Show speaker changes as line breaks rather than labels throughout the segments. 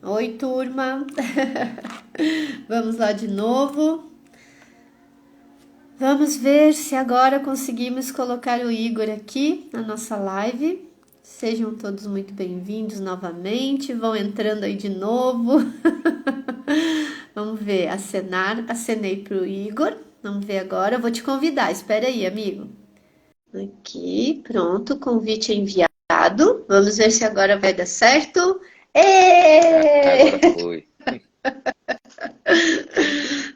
Oi, turma. Vamos lá de novo. Vamos ver se agora conseguimos colocar o Igor aqui na nossa live. Sejam todos muito bem-vindos novamente. Vão entrando aí de novo. Vamos ver, acenei para o Igor. Vamos ver agora. Eu vou te convidar. Espera aí, amigo. Aqui, pronto. Convite enviado. Vamos ver se agora vai dar certo.
Agora
Êêêê!
foi.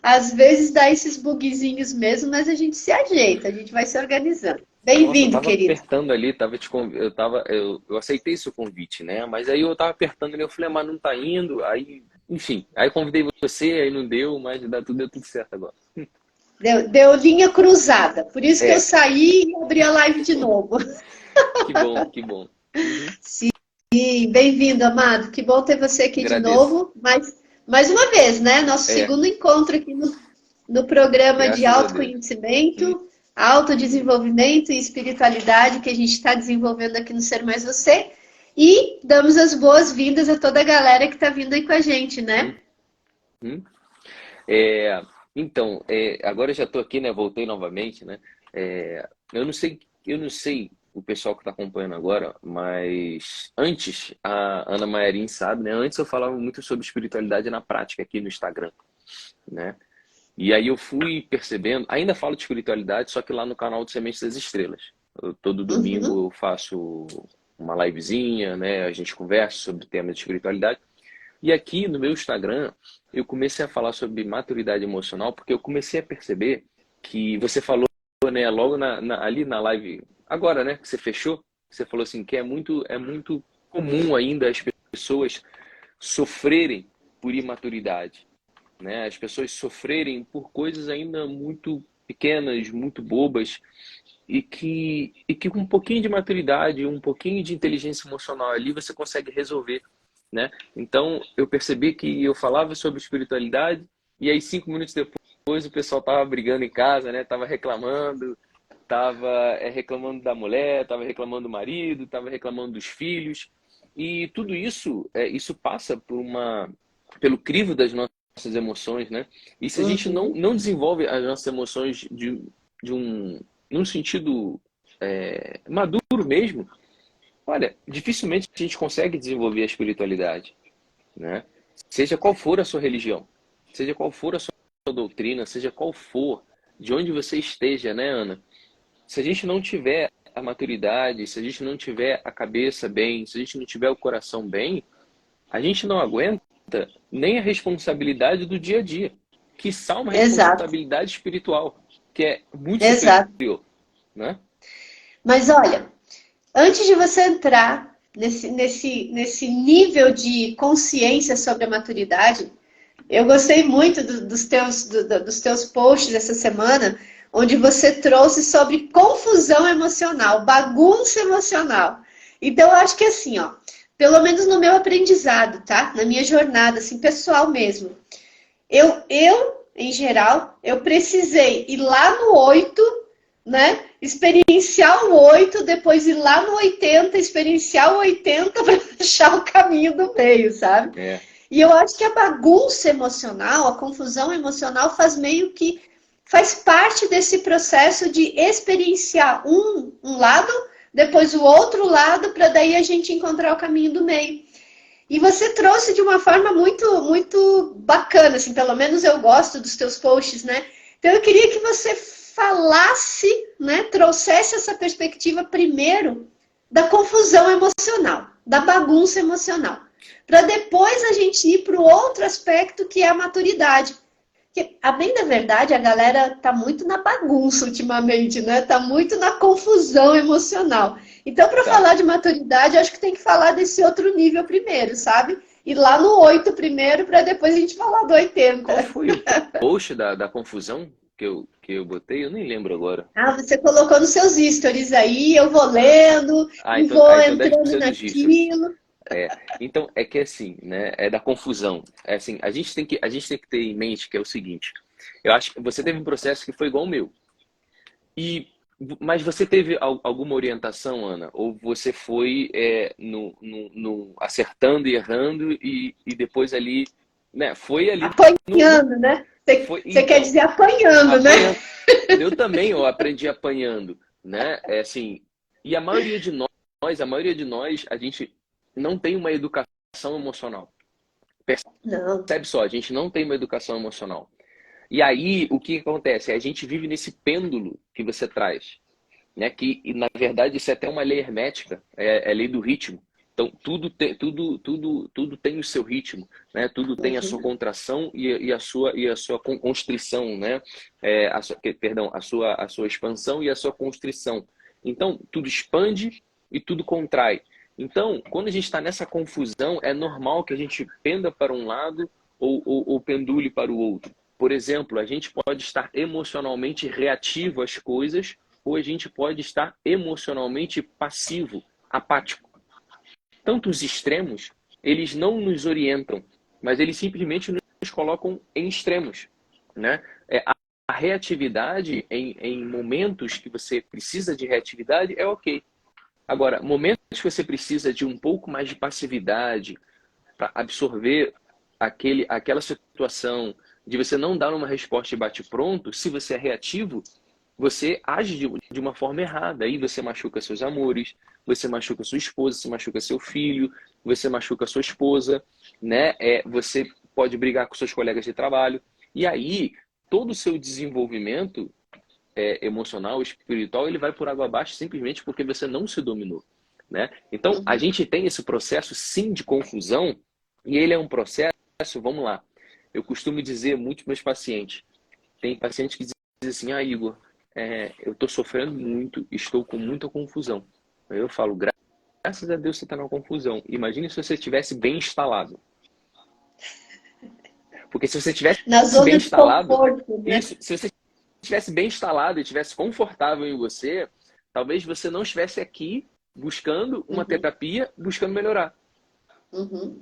Às vezes dá esses bugzinhos mesmo, mas a gente se ajeita, a gente vai se organizando.
Nossa, eu
Bem-vindo,
tava
querido.
apertando ali, eu aceitei seu convite, né? Mas aí eu tava apertando ali, eu falei, mas não tá indo. Aí, enfim, aí convidei você, aí não deu, mas deu tudo certo agora.
Deu linha cruzada, por isso que eu
É,
saí e abri a live de novo.
que bom, que bom. Uhum,
Sim, bem-vindo, amado. Que bom ter você aqui de
agradeço.
novo. Mais uma vez, né? Nosso
É,
segundo encontro aqui no programa de
graças a Deus. Hum,
autoconhecimento, autodesenvolvimento e espiritualidade que a gente está desenvolvendo aqui no Ser Mais Você. E damos as boas-vindas a toda a galera que está vindo aí com a gente, né?
hum, hum. É, então, agora eu já estou aqui, né? Voltei novamente, né? Eu não sei o pessoal que está acompanhando agora, mas antes, a Ana Maiarim sabe, né? Antes eu falava muito sobre espiritualidade na prática aqui no Instagram, né? E aí eu fui percebendo, ainda falo de espiritualidade, só que lá no canal de Sementes das Estrelas. Todo
Uhum,
domingo eu faço uma livezinha, né? A gente conversa sobre temas de espiritualidade. E aqui no meu Instagram, eu comecei a falar sobre maturidade emocional, porque eu comecei a perceber que você falou, né, logo ali na live, agora, né, que você fechou, você falou assim, que é muito comum ainda as pessoas sofrerem por imaturidade, né? As pessoas sofrerem por coisas ainda muito pequenas, muito bobas, e que com um pouquinho de maturidade, um pouquinho de inteligência emocional ali, você consegue resolver, né? Então, eu percebi que eu falava sobre espiritualidade e aí 5 minutos depois o pessoal tava brigando em casa, né? Tava reclamando, tava reclamando da mulher, tava reclamando do marido, tava reclamando dos filhos. E tudo isso, isso passa pelo crivo das nossas emoções, né? E se a gente não,
uhum.
não desenvolve as nossas emoções de um, num sentido maduro mesmo, olha, dificilmente a gente consegue desenvolver a espiritualidade, né? Seja qual for a sua religião, seja qual for a sua doutrina, seja qual for, de onde você esteja, né, Ana? Se a gente não tiver a maturidade, se a gente não tiver a cabeça bem, se a gente não tiver o coração bem, a gente não aguenta nem a responsabilidade do dia a dia, quiçá uma
Exato,
responsabilidade espiritual, que é muito
exato.
superior, né?
Mas olha, antes de você entrar nesse nível de consciência sobre a maturidade, eu gostei muito dos teus posts essa semana, onde você trouxe sobre confusão emocional, bagunça emocional. Então, eu acho que assim, ó, pelo menos no meu aprendizado, tá? Na minha jornada, assim, pessoal mesmo. Em geral, eu precisei ir lá no 8, né? Experienciar o 8, depois ir lá no 80, experienciar o 80 para achar o caminho do meio, sabe?
É,
E eu acho que a bagunça emocional, a confusão emocional faz parte desse processo de experienciar um lado, depois o outro lado, para daí a gente encontrar o caminho do meio. E você trouxe de uma forma muito bacana, assim, pelo menos eu gosto dos teus posts, né? Então eu queria que você falasse, né, trouxesse essa perspectiva primeiro da confusão emocional, da bagunça emocional, para depois a gente ir para o outro aspecto que é a maturidade. Porque, a bem da verdade, a galera tá muito na bagunça ultimamente, né? Tá muito na confusão emocional. Então, para
tá.
falar de maturidade, acho que tem que falar desse outro nível primeiro, sabe? Ir lá no 8 primeiro, para depois a gente falar do
Qual
80.
foi o post da confusão que eu botei? Eu nem lembro agora.
Ah, você colocou nos seus stories aí, eu vou lendo
Ah,
e
então,
vou
então deve
entrando
ser dos stories.
naquilo.
Então, é que assim, né? É da confusão. É assim, a gente tem que ter em mente que é o seguinte. Eu acho que você teve um processo que foi igual ao meu. E Mas você teve alguma orientação, Ana? Ou você foi acertando e errando e depois ali, né? Foi ali
Apanhando, né?
foi,
Você quer
então,
dizer apanhando, né?
apanhando. Eu também eu aprendi apanhando, né? É assim, e a maioria de nós, a gente não tem uma educação emocional.
Não.
Percebe só, a gente não tem uma educação emocional. E aí, o que acontece? A gente vive nesse pêndulo que você traz, né? Que, na verdade, isso é até uma lei hermética, é a lei do ritmo. Então, tudo tem o seu ritmo, né? Tudo tem a sua
Uhum.
contração e a sua constrição, né? Perdão, a sua expansão e a sua constrição. Então, tudo expande e tudo contrai. Então, quando a gente está nessa confusão, é normal que a gente penda para um lado ou pendule para o outro. Por exemplo, a gente pode estar emocionalmente reativo às coisas ou a gente pode estar emocionalmente passivo, apático. Tanto os extremos, eles não nos orientam, mas eles simplesmente nos colocam em extremos, né? A reatividade em momentos que você precisa de reatividade é ok. Agora, momentos que você precisa de um pouco mais de passividade para absorver aquela situação, de você não dar uma resposta e bate pronto, se você é reativo, você age de uma forma errada. Aí você machuca seus amores, você machuca sua esposa, você machuca seu filho, você machuca sua esposa, né? Você pode brigar com seus colegas de trabalho. E aí, todo o seu desenvolvimento emocional, espiritual, ele vai por água abaixo simplesmente porque você não se dominou, né? Então, a
Uhum.
gente tem esse processo, sim, de confusão, e ele é um processo, vamos lá, eu costumo dizer muito para meus pacientes, tem pacientes que dizem assim, Igor, eu estou sofrendo muito, estou com muita confusão. Aí eu falo, graças a Deus você está na confusão. Imagine se você estivesse bem instalado. Porque se você estivesse
Na
bem
zona de
instalado,
conforto, né?
isso, se você estivesse bem instalado e estivesse confortável em você, talvez você não estivesse aqui buscando uma
Uhum.
terapia, buscando melhorar.
Uhum.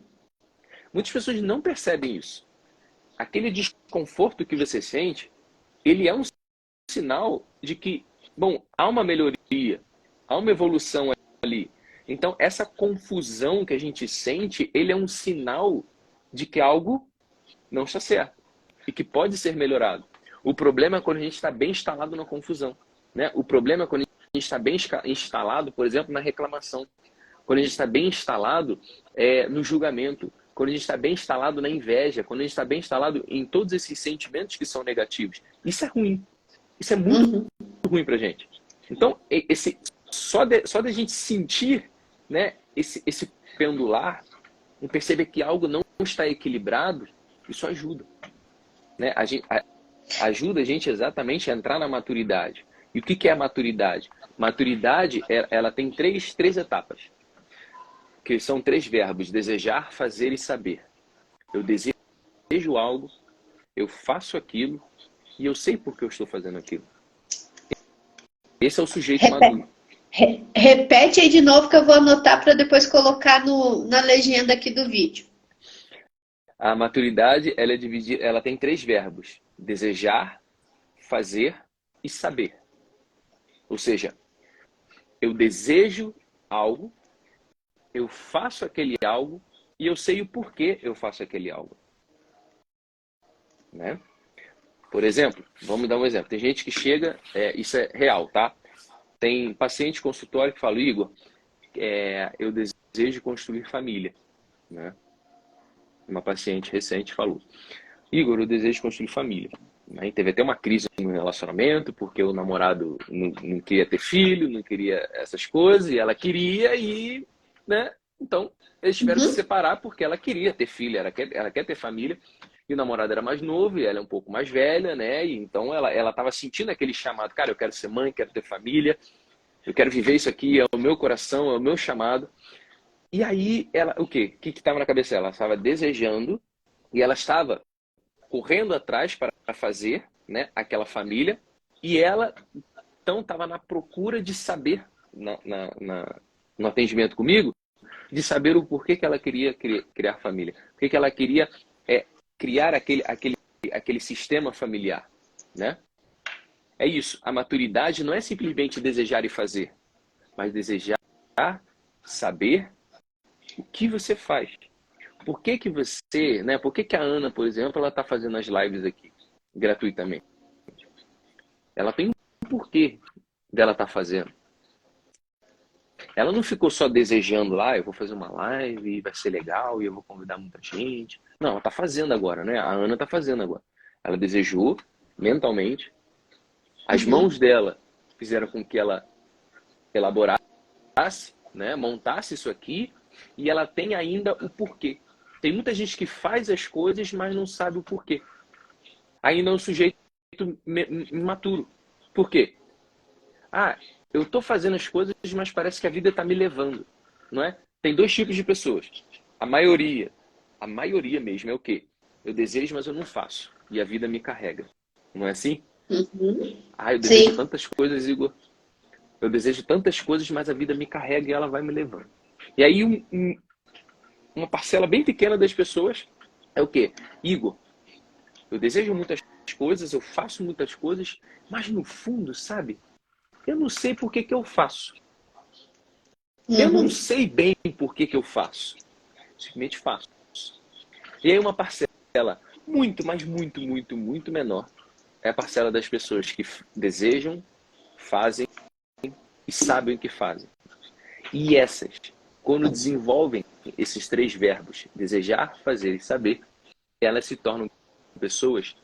Muitas pessoas não percebem isso. Aquele desconforto que você sente, ele é um sinal de que, bom, há uma melhoria, há uma evolução ali. Então, essa confusão que a gente sente, ele é um sinal de que algo não está certo e que pode ser melhorado. O problema é quando a gente está bem instalado na confusão, né? O problema é quando a gente está bem instalado, por exemplo, na reclamação. Quando a gente está bem instalado no julgamento. Quando a gente está bem instalado na inveja. Quando a gente está bem instalado em todos esses sentimentos que são negativos. Isso é ruim. Isso é muito
Uhum.
ruim pra gente. Então, só de a gente sentir, né, esse pendular, e perceber que algo não está equilibrado, isso ajuda, né? Ajuda a gente exatamente a entrar na maturidade. E o que é a maturidade? Maturidade, ela tem três etapas, que são três verbos: desejar, fazer e saber. Eu desejo algo, eu faço aquilo e eu sei por que eu estou fazendo aquilo. Esse é o sujeito
Repete,
maduro.
repete aí de novo que eu vou anotar para depois colocar na legenda aqui do vídeo.
A maturidade, ela é dividida, ela tem três verbos: desejar, fazer e saber. Ou seja, eu desejo algo, eu faço aquele algo e eu sei o porquê eu faço aquele algo, né? Por exemplo, vamos dar um exemplo. Tem gente que chega, isso é real, tá? Tem paciente consultório que fala, Igor, eu desejo construir família, né? Uma paciente recente falou, Igor, eu desejo construir família. Aí teve até uma crise no relacionamento, porque o namorado não queria ter filho, não queria essas coisas, e ela queria, né? Então, eles tiveram que se
Uhum.
separar porque ela queria ter filho, ela quer ter família, e o namorado era mais novo, e ela é um pouco mais velha, né? E então ela estava sentindo aquele chamado, cara, eu quero ser mãe, quero ter família, eu quero viver isso aqui, é o meu coração, é o meu chamado. E aí, ela, o quê? O que estava na cabeça dela? Ela estava desejando, e ela estava correndo atrás para fazer, né, aquela família, e ela então estava na procura de saber, no atendimento comigo, de saber o porquê que ela queria criar família, porquê que ela queria criar aquele sistema familiar, né? É isso. A maturidade não é simplesmente desejar e fazer, mas desejar, saber o que você faz. Por que que você, né? Por que que a Ana, por exemplo, ela está fazendo as lives aqui gratuitamente? Ela tem um porquê dela estar fazendo. Ela não ficou só desejando lá, eu vou fazer uma live, vai ser legal e eu vou convidar muita gente. Não, ela está fazendo agora, né? A Ana está fazendo agora. Ela desejou mentalmente. As mãos dela fizeram com que ela elaborasse, né? Montasse isso aqui, e ela tem ainda o porquê. Tem muita gente que faz as coisas, mas não sabe o porquê. Ainda é um sujeito imaturo. Por quê? Ah, eu estou fazendo as coisas, mas parece que a vida está me levando, não é? Tem dois tipos de pessoas. A maioria mesmo é o quê? Eu desejo, mas eu não faço. E a vida me carrega. Não é assim? Ah, eu desejo
Sim.
tantas coisas, Igor. Eu desejo tantas coisas, mas a vida me carrega e ela vai me levando. E aí uma parcela bem pequena das pessoas é o quê? Igor, eu desejo muitas coisas, eu faço muitas coisas, mas no fundo, sabe? Eu não sei por que que eu faço. Eu não sei bem por que que eu faço. Simplesmente faço. E aí uma parcela muito, mas muito, muito, muito menor é a parcela das pessoas que desejam, fazem e sabem o que fazem. E essas, quando desenvolvem esses três verbos, desejar, fazer e saber, elas se tornam pessoas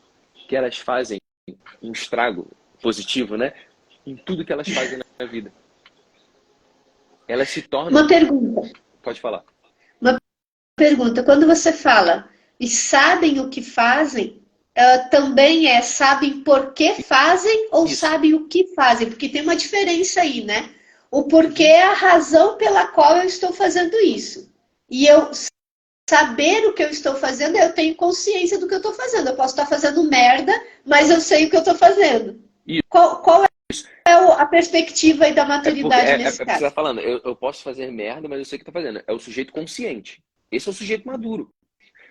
que elas fazem um estrago positivo, né? Em tudo que elas fazem na vida. Elas se
Uma
tornam...
pergunta.
Pode falar.
Uma pergunta. Quando você fala e sabem o que fazem, também sabem por que fazem ou
Isso.
sabem o que fazem? Porque tem uma diferença aí, né? O porquê é a razão pela qual eu estou fazendo isso. E eu saber o que eu estou fazendo, eu tenho consciência do que eu estou fazendo. Eu posso estar fazendo merda, mas eu sei o que eu estou fazendo.
Isso.
Qual é a perspectiva aí da
É porque
maturidade nesse
porque você está
caso?
falando, eu posso fazer merda, mas eu sei o que está fazendo. É o sujeito consciente. Esse é o sujeito maduro.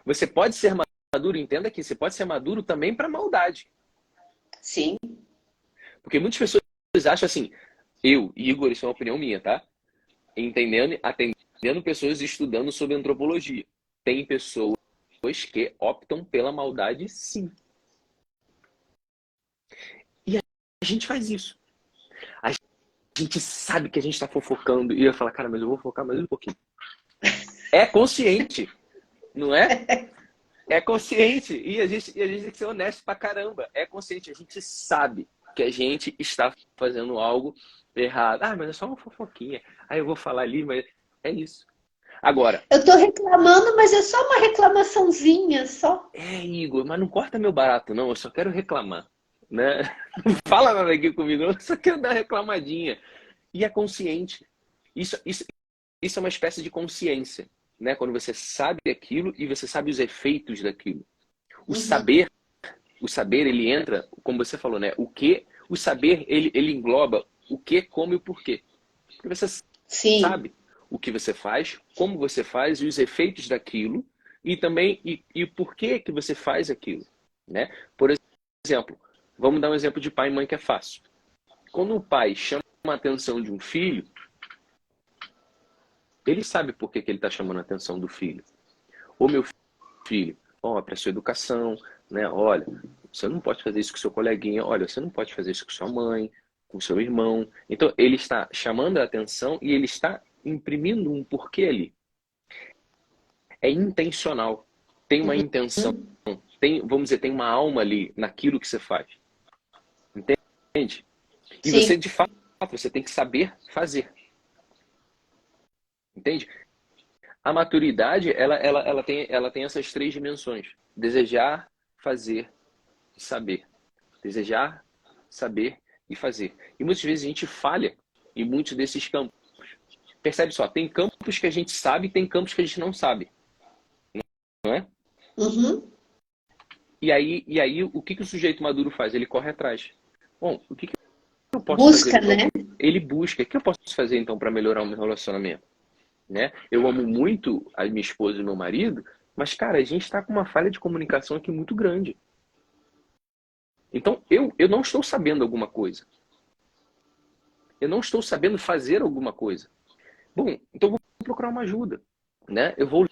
Você pode ser maduro, entenda que você pode ser maduro também para maldade.
Sim.
Porque muitas pessoas acham assim, eu, Igor, isso é uma opinião minha, tá? Entendendo, atendendo pessoas estudando sobre antropologia. Tem pessoas que optam pela maldade, sim. E a gente faz isso. A gente sabe que a gente está fofocando e eu falo, cara, mas eu vou focar mais um pouquinho. É consciente, não é? É consciente. E a gente tem que ser honesto pra caramba. É consciente. A gente sabe que a gente está fazendo algo errado. Ah, mas é só uma fofoquinha. Aí eu vou falar ali, mas é isso. Agora,
Eu estou reclamando, mas é só uma reclamaçãozinha, só.
Igor, mas não corta meu barato, não. Eu só quero reclamar. Né? Não fala nada aqui comigo, não. Eu só quero dar reclamadinha. E é consciente. Isso é uma espécie de consciência. Né? Quando você sabe aquilo e você sabe os efeitos daquilo. O saber, ele entra, como você falou, né? O saber, ele engloba o que, como e o porquê. Porque você
Sim.
sabe o que você faz, como você faz e os efeitos daquilo e também e por que você faz aquilo, né? Por exemplo, vamos dar um exemplo de pai e mãe que é fácil. Quando o pai chama a atenção de um filho, ele sabe por que ele está chamando a atenção do filho. Ô meu filho, ó, para sua educação, né? Olha, você não pode fazer isso com seu coleguinha, olha, você não pode fazer isso com sua mãe, com seu irmão. Então, ele está chamando a atenção e ele está imprimindo um porquê ali. É intencional. Tem uma intenção. Vamos dizer, tem uma alma ali naquilo que você faz. Entende? E você,
Sim.
de fato, você tem que saber fazer. Entende? A maturidade, ela tem essas três dimensões. Desejar, fazer e saber. Desejar, saber e fazer. E muitas vezes a gente falha em muitos desses campos. Percebe só, tem campos que a gente sabe e tem campos que a gente não sabe. Não é?
Uhum.
E aí o que o sujeito maduro faz? Ele corre atrás. Bom, o que eu posso fazer
Busca,
então?
né?
Ele busca. O que eu posso fazer então para melhorar o meu relacionamento? Né? Eu amo muito a minha esposa e meu marido, mas, cara, a gente está com uma falha de comunicação aqui muito grande. Então, eu não estou sabendo alguma coisa. Eu não estou sabendo fazer alguma coisa. Bom, então eu vou procurar uma ajuda, né? Eu vou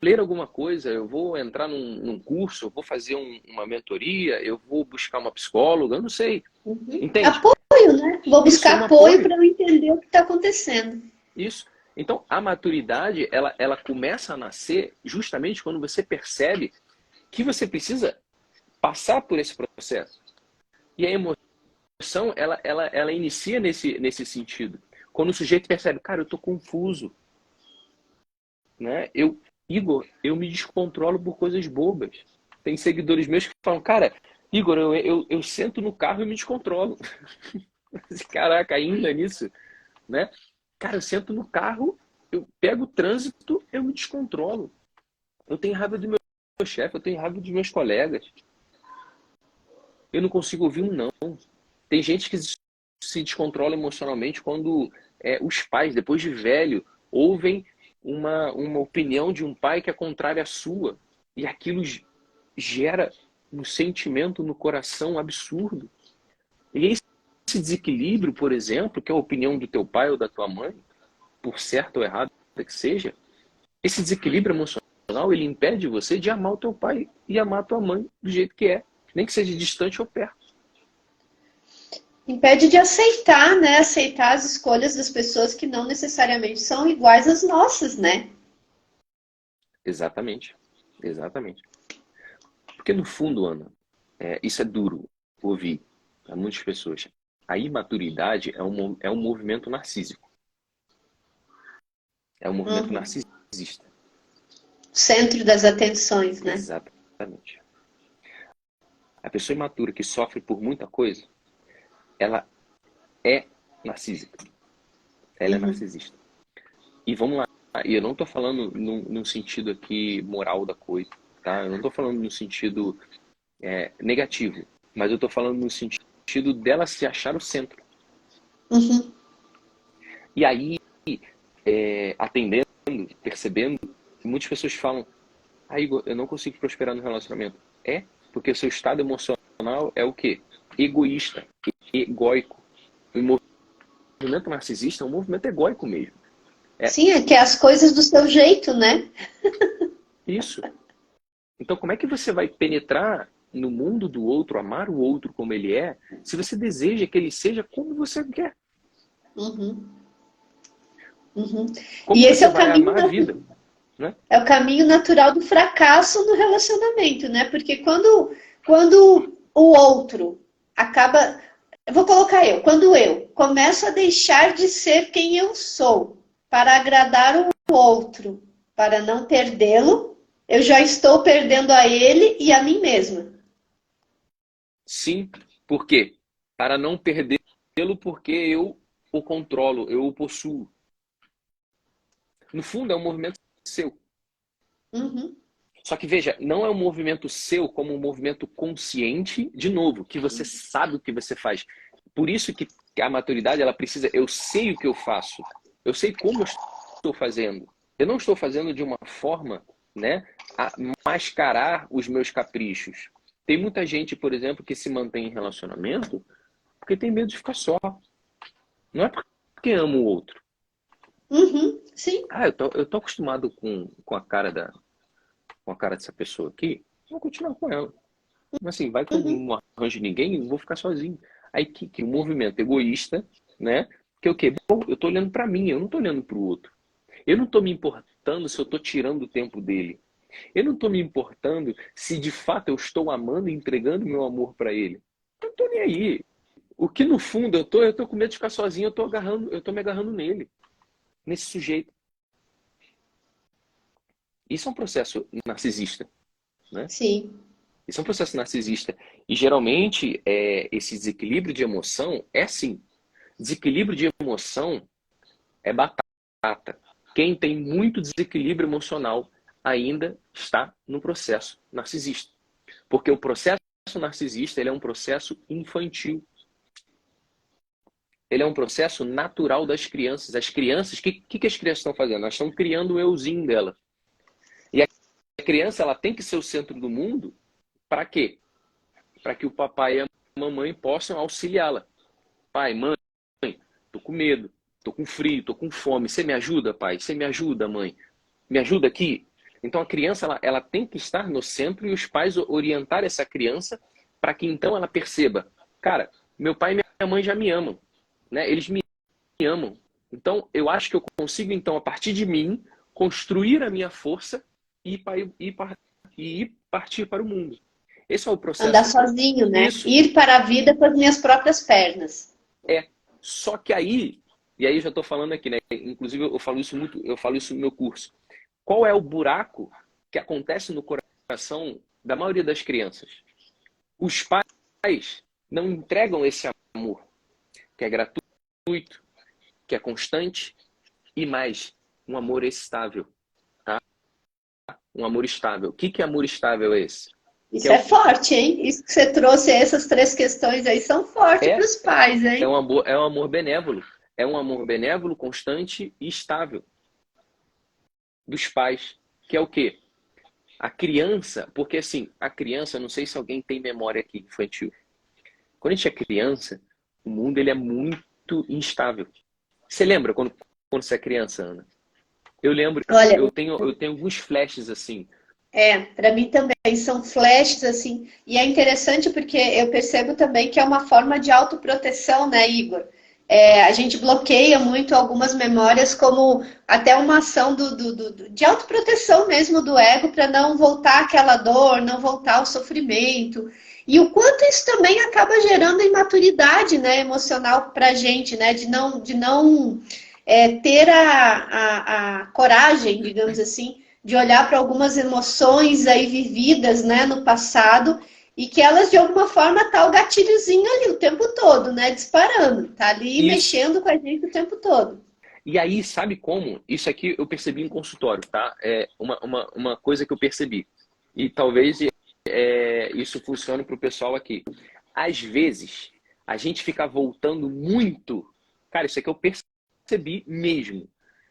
ler alguma coisa, eu vou entrar num curso, eu vou fazer uma mentoria, eu vou buscar uma psicóloga, eu não sei. Entende?
Apoio, né? Vou
Isso é
buscar
um
apoio
apoio.
para eu entender o que está acontecendo.
Isso. Então, a maturidade, ela começa a nascer justamente quando você percebe que você precisa passar por esse processo. E a emoção, ela inicia nesse sentido. Quando o sujeito percebe, cara, eu tô confuso, né? Igor, eu me descontrolo por coisas bobas. Tem seguidores meus que falam, cara, Igor, eu sento no carro e me descontrolo. Caraca, ainda nisso, né? Cara, eu sento no carro, eu pego o trânsito, eu me descontrolo. Eu tenho raiva do meu chefe, eu tenho raiva dos meus colegas. Eu não consigo ouvir um não. Tem gente que se descontrola emocionalmente quando os pais, depois de velho, ouvem uma opinião de um pai que é contrária à sua. E aquilo gera um sentimento no coração absurdo. E esse desequilíbrio, por exemplo, que é a opinião do teu pai ou da tua mãe, por certo ou errado que seja, esse desequilíbrio emocional, ele impede você de amar o teu pai e amar a tua mãe do jeito que é, nem que seja distante ou perto.
Impede de aceitar, né? Aceitar as escolhas das pessoas que não necessariamente são iguais às nossas, né?
Exatamente. Exatamente. Porque no fundo, Ana, isso é duro ouvir para muitas pessoas. A imaturidade é um movimento narcísico. É um movimento narcisista.
Centro das atenções, né?
Exatamente. A pessoa imatura que sofre por muita coisa, ela é narcísica. Ela é narcisista. E vamos lá, e eu não estou falando num sentido aqui moral da coisa, tá? Eu não estou falando no sentido negativo, mas eu estou falando no sentido dela se achar o centro. E aí, atendendo, percebendo, muitas pessoas falam, Igor, eu não consigo prosperar no relacionamento. Porque o seu estado emocional é o quê? Egoísta, egóico. O movimento narcisista é um movimento egóico mesmo.
Sim, é que é as coisas do seu jeito, né?
Isso. Então, como é que você vai penetrar no mundo do outro, amar o outro como ele é, se você deseja que ele seja como você quer?
Como
E esse é o caminho amar a vida, né?
É o caminho natural do fracasso no relacionamento, né? Porque quando o outro acaba... Vou colocar quando eu começo a deixar de ser quem eu sou para agradar o outro, para não perdê-lo, eu já estou perdendo a ele e a mim mesma.
Sim, por quê? Para não perdê-lo porque eu o controlo, eu o possuo. No fundo, é um movimento seu. Só que veja, não é um movimento seu como um movimento consciente, de novo, que você sabe o que você faz. Por isso que a maturidade, ela precisa, eu sei o que eu faço, eu sei como eu estou fazendo. Eu não estou fazendo de uma forma, né, a mascarar os meus caprichos. Tem muita gente, por exemplo, que se mantém em relacionamento porque tem medo de ficar só. Não é porque ama o outro.
Sim.
Eu tô acostumado com a cara dessa pessoa aqui, vou continuar com ela. Mas assim, vai que eu não arranjo ninguém, eu vou ficar sozinho. Aí que um movimento egoísta, né? Que é o quê? Bom, eu tô olhando para mim, eu não tô olhando para o outro. Eu não tô me importando se eu tô tirando o tempo dele. Eu não tô me importando se de fato eu estou amando e entregando meu amor para ele. Eu não tô nem aí. O que no fundo eu tô com medo de ficar sozinho, eu tô me agarrando nele, nesse sujeito. Isso é um processo narcisista, né?
Sim.
Isso é um processo narcisista. E geralmente esse desequilíbrio de emoção é assim. Desequilíbrio de emoção é batata. Quem tem muito desequilíbrio emocional ainda está no processo narcisista. Porque o processo narcisista, ele é um processo infantil. Ele é um processo natural das crianças. As crianças, o que as crianças estão fazendo? Elas estão criando o euzinho dela. E a criança, ela tem que ser o centro do mundo. Para quê? Para que o papai e a mamãe possam auxiliá-la. Pai, mãe, tô com medo, tô com frio, tô com fome. Você me ajuda, pai? Você me ajuda, mãe? Me ajuda aqui? Então a criança ela tem que estar no centro e os pais orientar essa criança para que então ela perceba, cara, meu pai e minha mãe já me amam, né? Eles me amam. Então eu acho que eu consigo então a partir de mim construir a minha força e partir para o mundo. Esse é o
Andar
processo.
sozinho, né?
Isso.
Ir para a vida com as minhas próprias pernas.
Só que aí, e aí eu já estou falando aqui, né? Inclusive eu falo isso no meu curso. Qual é o buraco que acontece no coração da maioria das crianças? Os pais não entregam esse amor, que é gratuito, que é constante e mais, um amor estável, tá? Um amor estável. O que é amor estável esse?
Isso é forte, hein? Isso que você trouxe, essas 3 questões aí são fortes para os pais, hein?
É um amor benévolo. É um amor benévolo, constante e estável dos pais. Que é o quê? A criança, porque assim, a criança, não sei se alguém tem memória aqui infantil. Quando a gente é criança, o mundo ele é muito instável. Você lembra quando você é criança, Ana? Eu lembro,
Olha,
eu tenho alguns flashes assim.
para mim também são flashes, assim, e é interessante porque eu percebo também que é uma forma de autoproteção, né, Igor? A gente bloqueia muito algumas memórias como até uma ação de autoproteção mesmo do ego para não voltar aquela dor, não voltar ao sofrimento. E o quanto isso também acaba gerando imaturidade, né, emocional para a gente, né, de não ter a coragem, digamos assim, de olhar para algumas emoções aí vividas, né, no passado, e que elas, de alguma forma, tá o gatilhozinho ali o tempo todo, né, disparando, tá ali
Isso.
mexendo com a gente o tempo todo.
E aí, sabe como? Isso aqui eu percebi em consultório, tá? É uma coisa que eu percebi. E talvez isso funcione para o pessoal aqui. Às vezes, a gente fica voltando muito. Cara, isso aqui eu percebi mesmo.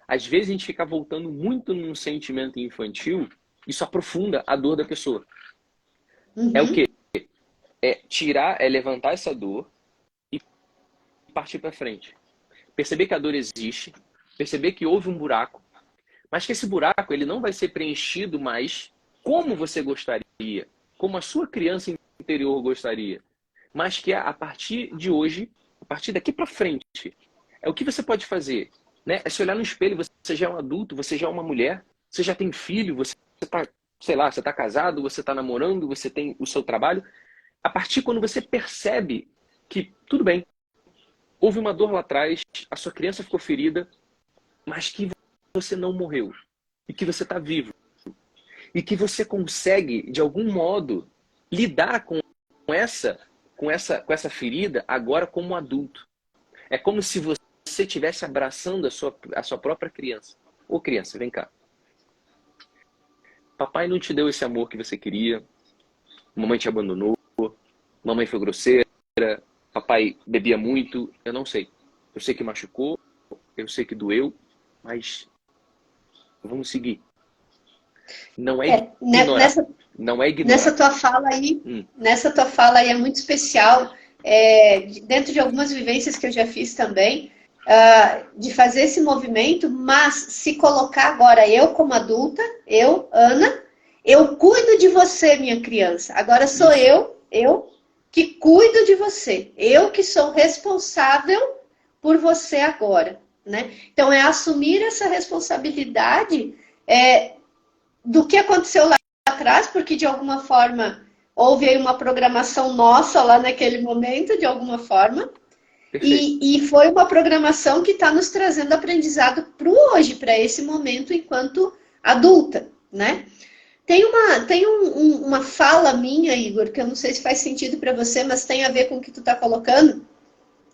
Às vezes a gente fica voltando muito num sentimento infantil, isso aprofunda a dor da pessoa. É o quê? É levantar essa dor e partir para frente. Perceber que a dor existe, perceber que houve um buraco, mas que esse buraco ele não vai ser preenchido mais como você gostaria, como a sua criança interior gostaria, mas que a partir de hoje, a partir daqui para frente, é o que você pode fazer, né? É se olhar no espelho, você já é um adulto, você já é uma mulher, você já tem filho, você está, sei lá, você está casado, você está namorando, você tem o seu trabalho. A partir quando você percebe que tudo bem, houve uma dor lá atrás, a sua criança ficou ferida, mas que você não morreu e que você está vivo e que você consegue de algum modo lidar com essa ferida agora como adulto. É como se você estivesse abraçando a sua própria criança. Ô criança, vem cá. Papai não te deu esse amor que você queria. Mamãe te abandonou. Mamãe foi grosseira. Papai bebia muito. Eu não sei. Eu sei que machucou. Eu sei que doeu. Mas vamos seguir. Não é ignorar. Não é ignorar.
Nessa tua fala aí é muito especial. Dentro de algumas vivências que eu já fiz também, de fazer esse movimento, mas se colocar agora eu como adulta, eu, Ana, eu cuido de você, minha criança. Agora sou eu que cuido de você. Eu que sou responsável por você agora, né? Então é assumir essa responsabilidade do que aconteceu lá atrás, porque de alguma forma houve aí uma programação nossa lá naquele momento, de alguma forma. E foi uma programação que está nos trazendo aprendizado para o hoje, para esse momento enquanto adulta, né? Tem uma fala minha, Igor, que eu não sei se faz sentido para você, mas tem a ver com o que tu está colocando.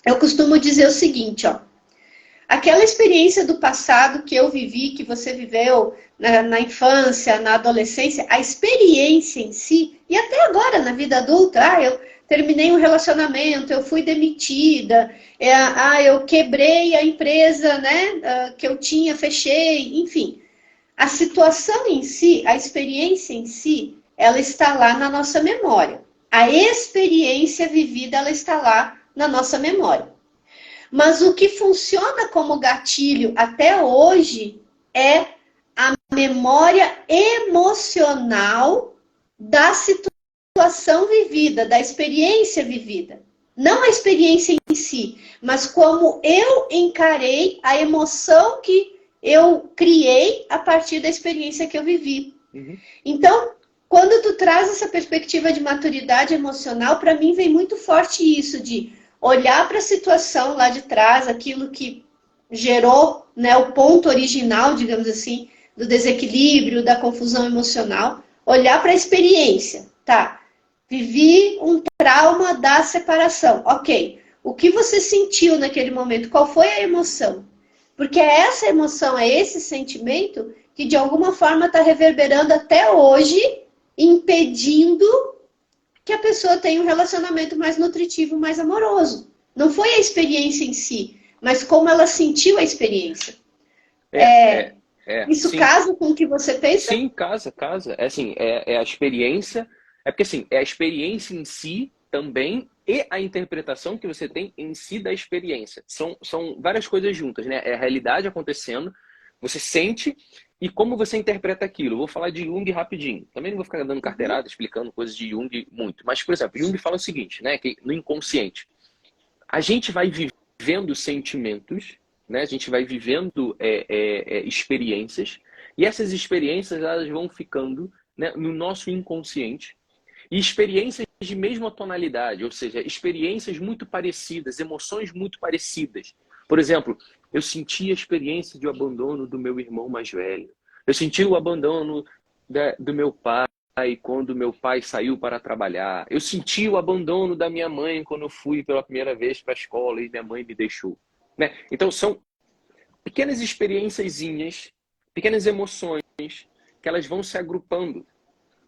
Eu costumo dizer o seguinte, ó. Aquela experiência do passado que eu vivi, que você viveu na infância, na adolescência, a experiência em si, e até agora na vida adulta, eu terminei um relacionamento, eu fui demitida, eu quebrei a empresa, né, que eu tinha, fechei, enfim. A situação em si, a experiência em si, ela está lá na nossa memória. A experiência vivida, ela está lá na nossa memória. Mas o que funciona como gatilho até hoje é a memória emocional da situação vivida, da experiência vivida. Não a experiência em si, mas como eu encarei a emoção que eu criei a partir da experiência que eu vivi. Uhum. Então, quando tu traz essa perspectiva de maturidade emocional, para mim vem muito forte isso de olhar para a situação lá de trás, aquilo que gerou, né, o ponto original, digamos assim, do desequilíbrio, da confusão emocional, olhar para a experiência, tá? Vivi um trauma da separação, ok. O que você sentiu naquele momento? Qual foi a emoção? Porque é essa emoção, é esse sentimento que de alguma forma está reverberando até hoje, impedindo que a pessoa tenha um relacionamento mais nutritivo, mais amoroso. Não foi a experiência em si, mas como ela sentiu a experiência. Isso sim. Casa com o que você pensa?
Sim, casa. É assim, é a experiência. É porque assim, é a experiência em si também e a interpretação que você tem em si da experiência. São várias coisas juntas, né? É a realidade acontecendo, você sente e como você interpreta aquilo. Eu vou falar de Jung rapidinho. Também não vou ficar dando carteirada, explicando coisas de Jung muito. Mas, por exemplo, Jung fala o seguinte, né? Que no inconsciente, a gente vai vivendo sentimentos, né? A gente vai vivendo experiências e essas experiências elas vão ficando, né, no nosso inconsciente. E experiências de mesma tonalidade, ou seja, experiências muito parecidas, emoções muito parecidas. Por exemplo, eu senti a experiência de abandono do meu irmão mais velho. Eu senti o abandono do meu pai quando meu pai saiu para trabalhar. Eu senti o abandono da minha mãe quando eu fui pela primeira vez para a escola e minha mãe me deixou. Né? Então, são pequenas experiênciazinhas, pequenas emoções que elas vão se agrupando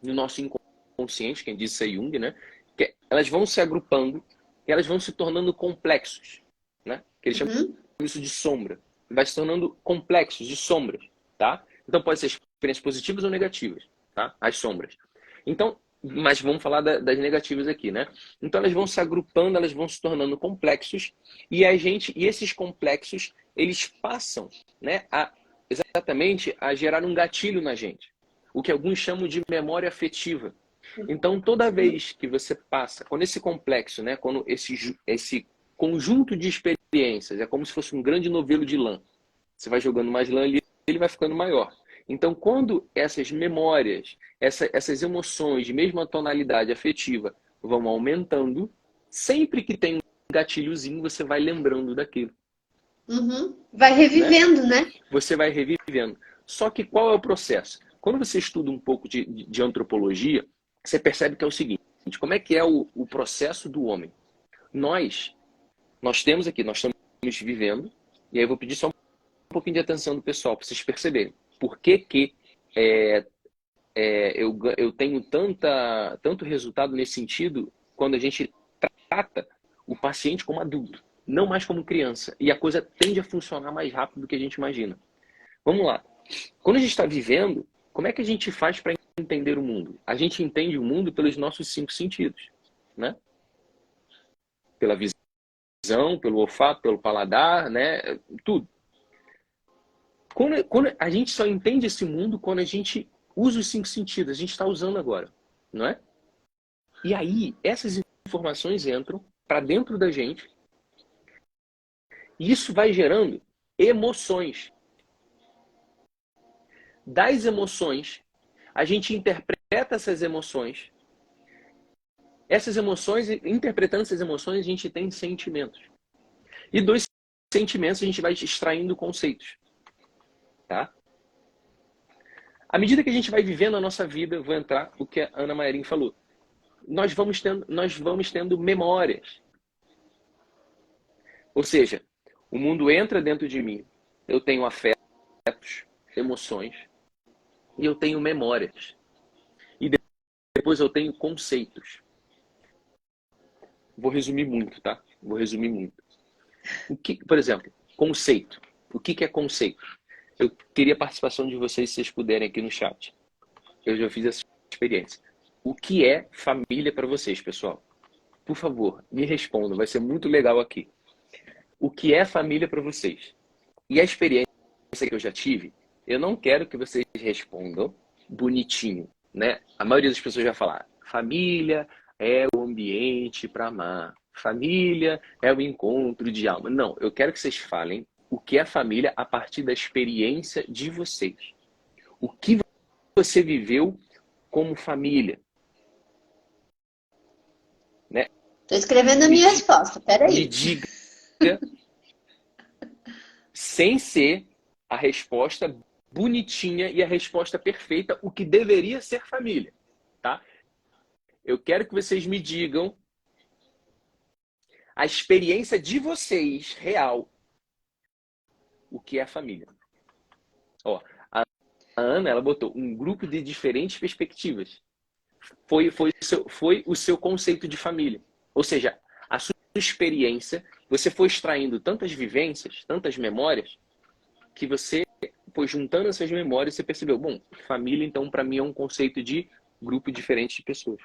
no nosso inconsciente, quem disse é Jung, né? Que elas vão se agrupando e elas vão se tornando complexos, né? Que eles chamam isso de sombra. Vai se tornando complexos de sombras, tá? Então pode ser experiências positivas ou negativas, tá? As sombras. Então, mas vamos falar das negativas aqui, né? Então elas vão se agrupando, elas vão se tornando complexos e esses complexos eles passam, né, exatamente a gerar um gatilho na gente, o que alguns chamam de memória afetiva. Então toda vez que você passa, quando esse complexo, né, quando esse conjunto de experiências é como se fosse um grande novelo de lã, você vai jogando mais lã ali, ele vai ficando maior. Então, quando essas memórias, essas emoções de mesma tonalidade afetiva vão aumentando, sempre que tem um gatilhozinho, você vai lembrando daquilo.
Vai revivendo, né?
Você vai revivendo. Só que qual é o processo? Quando você estuda um pouco de antropologia, você percebe que é o seguinte, como é que é o processo do homem? Nós temos aqui, nós estamos vivendo, e aí eu vou pedir só um pouquinho de atenção do pessoal, para vocês perceberem. Por que eu tenho tanto resultado nesse sentido quando a gente trata o paciente como adulto, não mais como criança. E a coisa tende a funcionar mais rápido do que a gente imagina. Vamos lá. Quando a gente está vivendo, como é que a gente faz para entender o mundo? A gente entende o mundo pelos nossos 5 sentidos, né? Pela visão, pelo olfato, pelo paladar, né? Tudo. Quando a gente só entende esse mundo quando a gente usa os 5 sentidos. A gente está usando agora, não é? E aí, essas informações entram para dentro da gente e isso vai gerando emoções. Das emoções, a gente interpreta essas emoções. Essas emoções, interpretando essas emoções, a gente tem sentimentos. E dos sentimentos, a gente vai extraindo conceitos. Tá? À medida que a gente vai vivendo a nossa vida, eu vou entrar o que a Ana Maierin falou. Nós vamos tendo memórias. Ou seja, o mundo entra dentro de mim. Eu tenho afetos, emoções e eu tenho memórias. E depois eu tenho conceitos. Vou resumir muito, tá? Vou resumir muito. Por exemplo, conceito. O que é conceito? Eu queria a participação de vocês, se vocês puderem, aqui no chat. Eu já fiz essa experiência. O que é família para vocês, pessoal? Por favor, me respondam, vai ser muito legal aqui. O que é família para vocês? E a experiência que eu já tive, eu não quero que vocês respondam bonitinho, né? A maioria das pessoas vai falar, família é o ambiente para amar. Família é o encontro de alma. Não, eu quero que vocês falem o que é família a partir da experiência de vocês. O que você viveu como família, né?
Estou escrevendo a minha resposta,
Me
peraí.
diga, sem ser a resposta bonitinha e a resposta perfeita, o que deveria ser família, tá? Eu quero que vocês me digam a experiência de vocês, real, o que é família. Ó, a Ana, ela botou um grupo de diferentes perspectivas. Foi o seu conceito de família. Ou seja, a sua experiência, você foi extraindo tantas vivências, tantas memórias, que você foi juntando essas memórias e você percebeu, bom, família, então, para mim, é um conceito de grupo diferente de pessoas.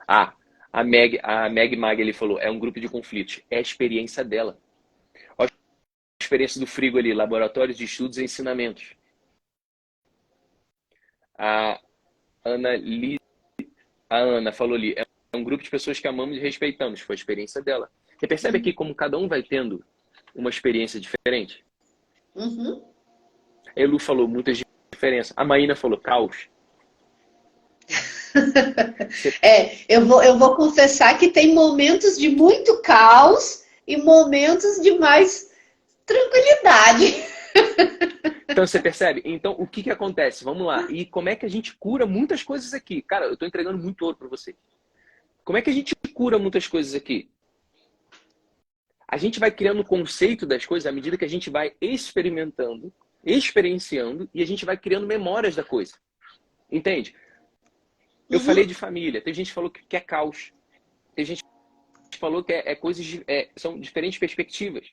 Ah, a Meg Mag, ele falou, é um grupo de conflitos. É a experiência dela. Olha a experiência do Frigo ali, laboratórios de estudos e ensinamentos. A Ana falou ali, é um grupo de pessoas que amamos e respeitamos. Foi a experiência dela. Você percebe aqui como cada um vai tendo uma experiência diferente?
Uhum.
A Elu falou muitas diferenças. A Maína falou caos.
Eu vou confessar que tem momentos de muito caos e momentos de mais tranquilidade.
Então você percebe? Então o que acontece? Vamos lá. E como é que a gente cura muitas coisas aqui? Cara, eu estou entregando muito ouro para você. Como é que a gente cura muitas coisas aqui? A gente vai criando o conceito das coisas à medida que a gente vai experimentando, experienciando e a gente vai criando memórias da coisa. Entende? Eu falei de família. Tem gente que falou que é caos. Tem gente que falou que são diferentes perspectivas.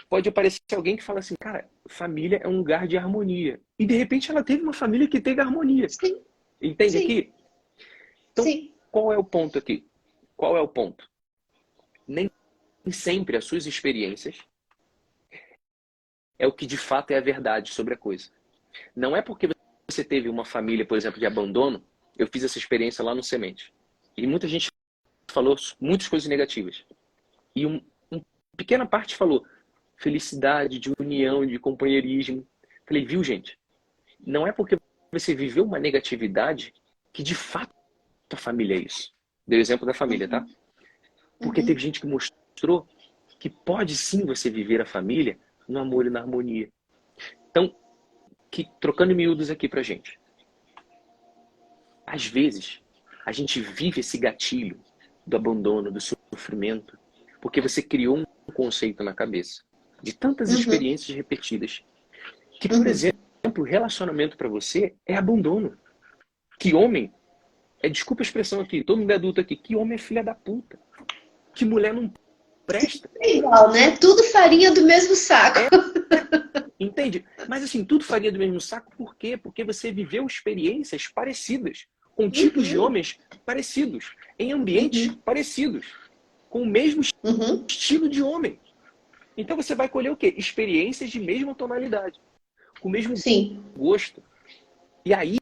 Pode aparecer alguém que fala assim, cara, família é um lugar de harmonia. E de repente ela teve uma família que teve harmonia.
Sim.
Entende
Sim.
aqui? Então,
Sim.
qual é o ponto aqui? Qual é o ponto? Nem sempre as suas experiências é o que de fato é a verdade sobre a coisa. Não é porque você teve uma família, por exemplo, de abandono, eu fiz essa experiência lá no Semente. E muita gente falou muitas coisas negativas. E uma pequena parte falou felicidade, de união, de companheirismo. Falei, viu, gente? Não é porque você viveu uma negatividade que de fato a família é isso. Dei o exemplo da família, tá? Porque teve gente que mostrou que pode sim você viver a família no amor e na harmonia. Então, trocando miúdos aqui pra gente. Às vezes, a gente vive esse gatilho do abandono, do sofrimento, porque você criou um conceito na cabeça de tantas experiências repetidas que, por exemplo, relacionamento para você é abandono. Que homem, desculpa a expressão aqui, todo mundo é adulto aqui, que homem é filha da puta. Que mulher não presta.
É igual, né? Tudo farinha do mesmo saco.
Entende? Mas assim, tudo farinha do mesmo saco, por quê? Porque você viveu experiências parecidas, com tipos de homens parecidos, em ambientes parecidos, com o mesmo estilo de homem. Então você vai colher o quê? Experiências de mesma tonalidade, com o mesmo gosto. E aí,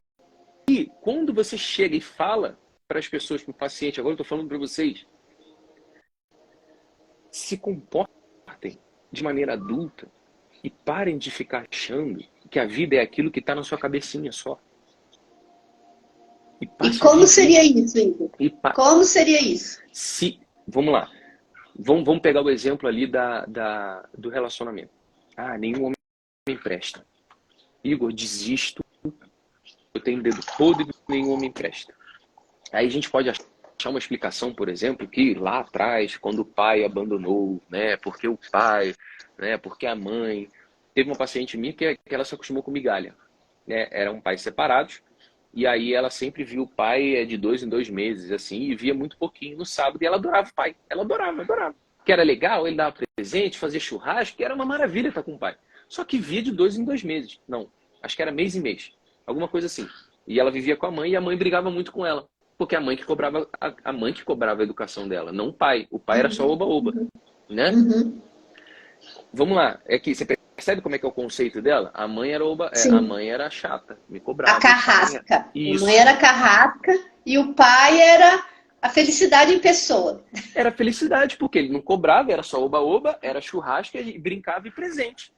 quando você chega e fala para as pessoas, para o paciente, agora eu estou falando para vocês, se comportem de maneira adulta e parem de ficar achando que a vida é aquilo que está na sua cabecinha só.
E como seria isso, Igor? Como seria isso?
Vamos lá. Vamos pegar o exemplo ali do relacionamento. Ah, nenhum homem me presta. Igor, desisto. Eu tenho dedo podre, nenhum homem presta. Aí a gente pode achar uma explicação, por exemplo, que lá atrás, quando o pai abandonou, né? Porque o pai, né? Porque a mãe. Teve uma paciente minha que ela se acostumou com migalha. Né? Eram pais separados. E aí ela sempre viu o pai de 2 em 2 meses, assim, e via muito pouquinho no sábado. E ela adorava o pai. Ela adorava. Que era legal, ele dava presente, fazia churrasco, que era uma maravilha estar com o pai. Só que via de 2 em 2 meses. Não, acho que era mês e mês. Alguma coisa assim. E ela vivia com a mãe e a mãe brigava muito com ela. Porque a mãe que cobrava a educação dela, não o pai. O pai era só oba-oba, né?
Uhum.
Vamos lá, é que você percebe como é que é o conceito dela? A mãe era a
Sim.
mãe era chata, me
A
cobrava. O pai era...
carrasca. A mãe
Isso.
era a carrasca e o pai era a felicidade em pessoa.
Era felicidade, porque ele não cobrava, era só oba-oba, era churrasco e brincava e presente,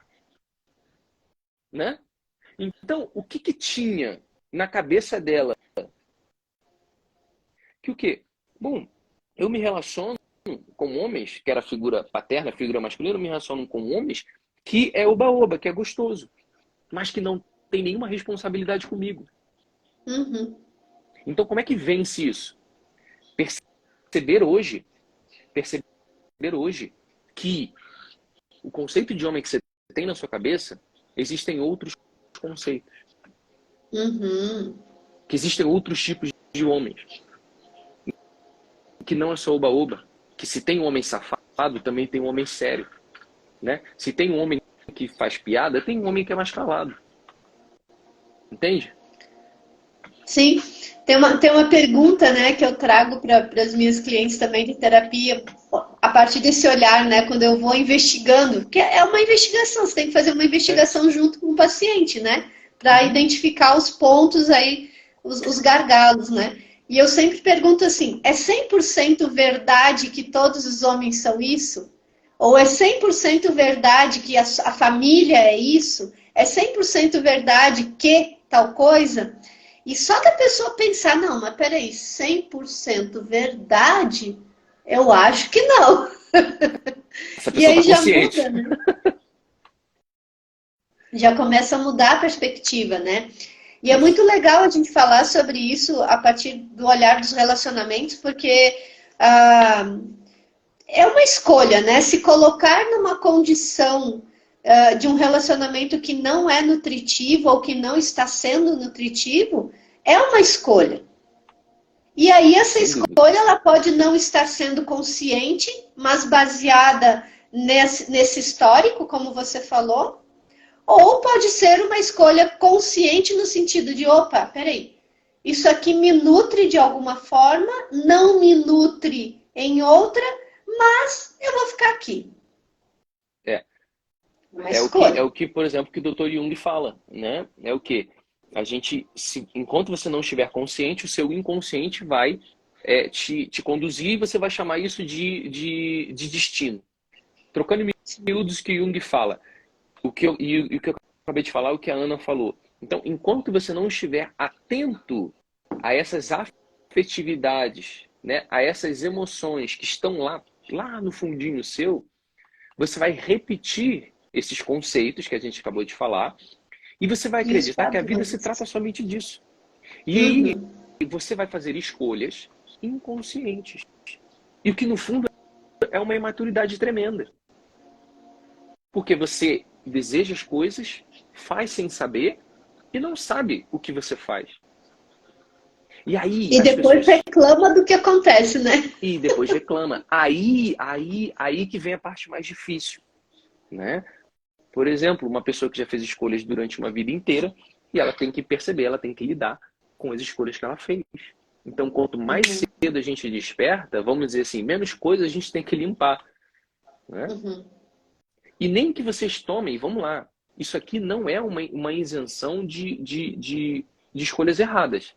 né? Então, o que que tinha na cabeça dela? Que o quê? Bom, eu me relaciono com homens, que era a figura paterna, a figura masculina, eu me relaciono com homens que é oba-oba, que é gostoso, mas que não tem nenhuma responsabilidade comigo.
Uhum.
Então, como é que vence isso? Perceber hoje, perceber hoje que o conceito de homem que você tem na sua cabeça, existem outros conceitos.
Uhum.
Que existem outros tipos de homens. Que não é só oba-oba. Que se tem um homem safado, também tem um homem sério. Né? Se tem um homem que faz piada, tem um homem que é mais calado. Entende?
Sim, tem uma pergunta, né, que eu trago para as minhas clientes também de terapia, a partir desse olhar, né, quando eu vou investigando, que é uma investigação, você tem que fazer uma investigação junto com o paciente, né, para identificar os pontos aí, os gargalos, né. E eu sempre pergunto assim, é 100% verdade que todos os homens são isso? Ou é 100% verdade que a família é isso? É 100% verdade que tal coisa? E só da pessoa pensar, não, mas peraí, 100% verdade? Eu acho que não.
Essa
E
pessoa
aí
está
já
consciente.
muda, né? Já começa a mudar a perspectiva, né? E é
Isso.
muito legal a gente falar sobre isso a partir do olhar dos relacionamentos, porque é uma escolha, né? Se colocar numa condição de um relacionamento que não é nutritivo ou que não está sendo nutritivo, é uma escolha. E aí essa
Sem dúvida.
escolha ela pode não estar sendo consciente, mas baseada nesse histórico, como você falou, ou pode ser uma escolha consciente no sentido de, opa, peraí, isso aqui me nutre de alguma forma, não me nutre em outra, mas eu vou ficar aqui.
É.
Uma
É
escolha.
o que, por exemplo, que o Dr. Jung fala, né? É o que a gente, enquanto você não estiver consciente, o seu inconsciente vai te conduzir e você vai chamar isso de destino. Trocando em miúdos que Jung fala, o que eu acabei de falar, o que a Ana falou. Então, enquanto você não estiver atento a essas afetividades, né, a essas emoções que estão lá no fundinho seu, você vai repetir esses conceitos que a gente acabou de falar e você vai
E os
acreditar que a vida se
padrões.
trata somente disso. E aí
Uhum.
você vai fazer escolhas inconscientes. E o que no fundo é uma imaturidade tremenda. Porque você deseja as coisas, faz sem saber e não sabe o que você faz. E aí
E
as
depois
pessoas
reclama do que acontece, né?
e depois reclama. Aí que vem a parte mais difícil, né? Por exemplo, uma pessoa que já fez escolhas durante uma vida inteira e ela tem que perceber, ela tem que lidar com as escolhas que ela fez. Então, quanto mais
Uhum.
cedo a gente desperta, vamos dizer assim, menos coisas a gente tem que limpar, né?
Uhum.
E nem que vocês tomem, vamos lá, isso aqui não é uma isenção de escolhas erradas.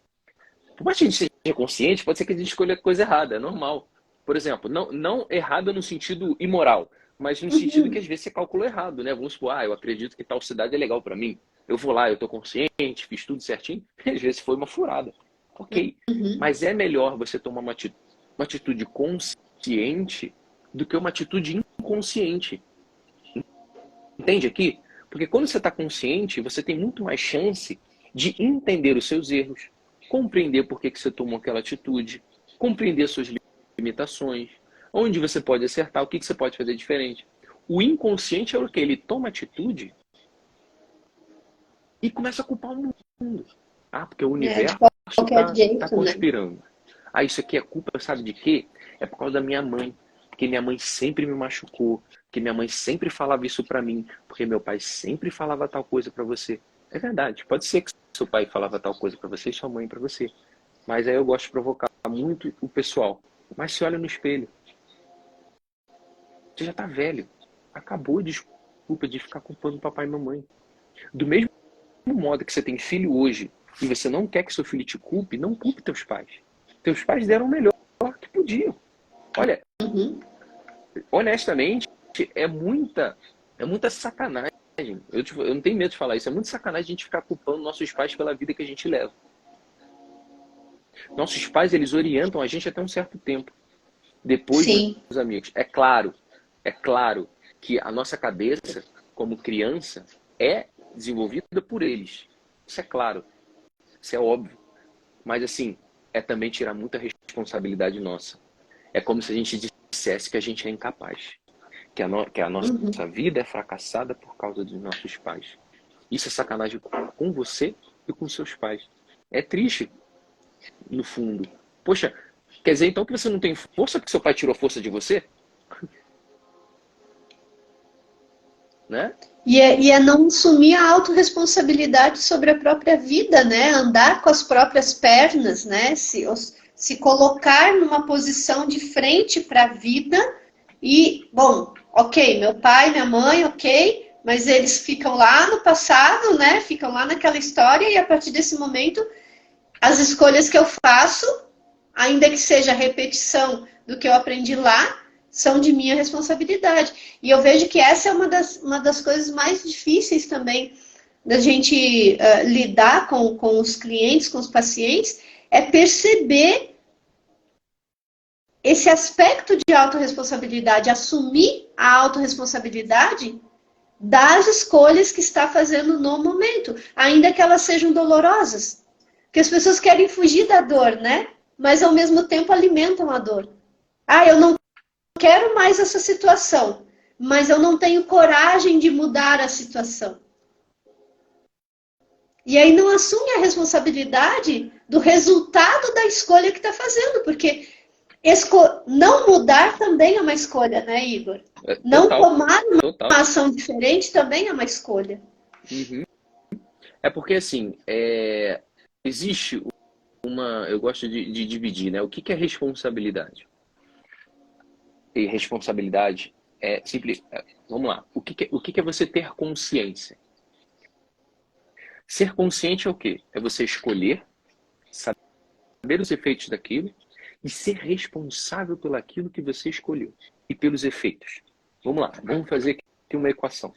Por mais que a gente seja consciente, pode ser que a gente escolha coisa errada, é normal. Por exemplo, não errada no sentido imoral, mas no sentido que
Uhum.
às vezes você calculou errado, né? Vamos supor, eu acredito que tal cidade é legal para mim. Eu vou lá, eu tô consciente, fiz tudo certinho. Às vezes foi uma furada. Ok.
Uhum.
Mas é melhor você tomar uma atitude consciente do que uma atitude inconsciente. Entende aqui? Porque quando você está consciente, você tem muito mais chance de entender os seus erros, compreender por que você tomou aquela atitude, compreender suas limitações, onde você pode acertar, o que você pode fazer diferente. O inconsciente é o que? Ele toma atitude e começa a culpar o mundo. Ah, porque o
É, de
universo
qualquer
tá
jeito, né?
conspirando. Ah, isso aqui é culpa, sabe de quê? É por causa da minha mãe. Porque minha mãe sempre me machucou. Porque minha mãe sempre falava isso pra mim. Porque meu pai sempre falava tal coisa pra você. É verdade. Pode ser que seu pai falava tal coisa pra você e sua mãe pra você. Mas aí eu gosto de provocar muito o pessoal. Mas se olha no espelho. Você já tá velho. Acabou a desculpa de ficar culpando papai e mamãe. Do mesmo modo que você tem filho hoje e você não quer que seu filho te culpe, não culpe teus pais. Teus pais deram o melhor que podiam. Olha, honestamente, é muita sacanagem. Eu não tenho medo de falar isso. É muito sacanagem a gente ficar culpando nossos pais pela vida que a gente leva. Nossos pais, eles orientam a gente até um certo tempo. Depois,
Sim.
meus amigos, é claro que a nossa cabeça, como criança, é desenvolvida por eles. Isso é claro. Isso é óbvio. Mas, assim, é também tirar muita responsabilidade nossa. É como se a gente dissesse que a gente é incapaz. Que a nossa vida é fracassada por causa dos nossos pais. Isso é sacanagem com você e com seus pais. É triste, no fundo. Poxa, quer dizer então que você não tem força porque seu pai tirou força de você? Né?
E é não assumir a autorresponsabilidade sobre a própria vida, né? Andar com as próprias pernas, né? Se colocar numa posição de frente para a vida e, bom, ok, meu pai, minha mãe, ok, mas eles ficam lá no passado, né? Ficam lá naquela história e a partir desse momento, as escolhas que eu faço, ainda que seja repetição do que eu aprendi lá, são de minha responsabilidade. E eu vejo que essa é uma das coisas mais difíceis também da gente lidar com os clientes, com os pacientes, é perceber esse aspecto de autorresponsabilidade, assumir a autorresponsabilidade das escolhas que está fazendo no momento, ainda que elas sejam dolorosas. Porque as pessoas querem fugir da dor, né? Mas ao mesmo tempo alimentam a dor. Ah, eu não quero mais essa situação, mas eu não tenho coragem de mudar a situação. E aí não assume a responsabilidade do resultado da escolha que está fazendo, porque não mudar também é uma escolha, né, Igor? Não tomar uma ação diferente também é uma escolha.
Uhum. É porque, assim, existe uma... Eu gosto de dividir, né? O que é responsabilidade? E responsabilidade é simples... Vamos lá. O que é você ter consciência? Ser consciente é o quê? É você escolher, saber os efeitos daquilo e ser responsável pelo aquilo que você escolheu e pelos efeitos. Vamos lá, vamos fazer aqui uma equação.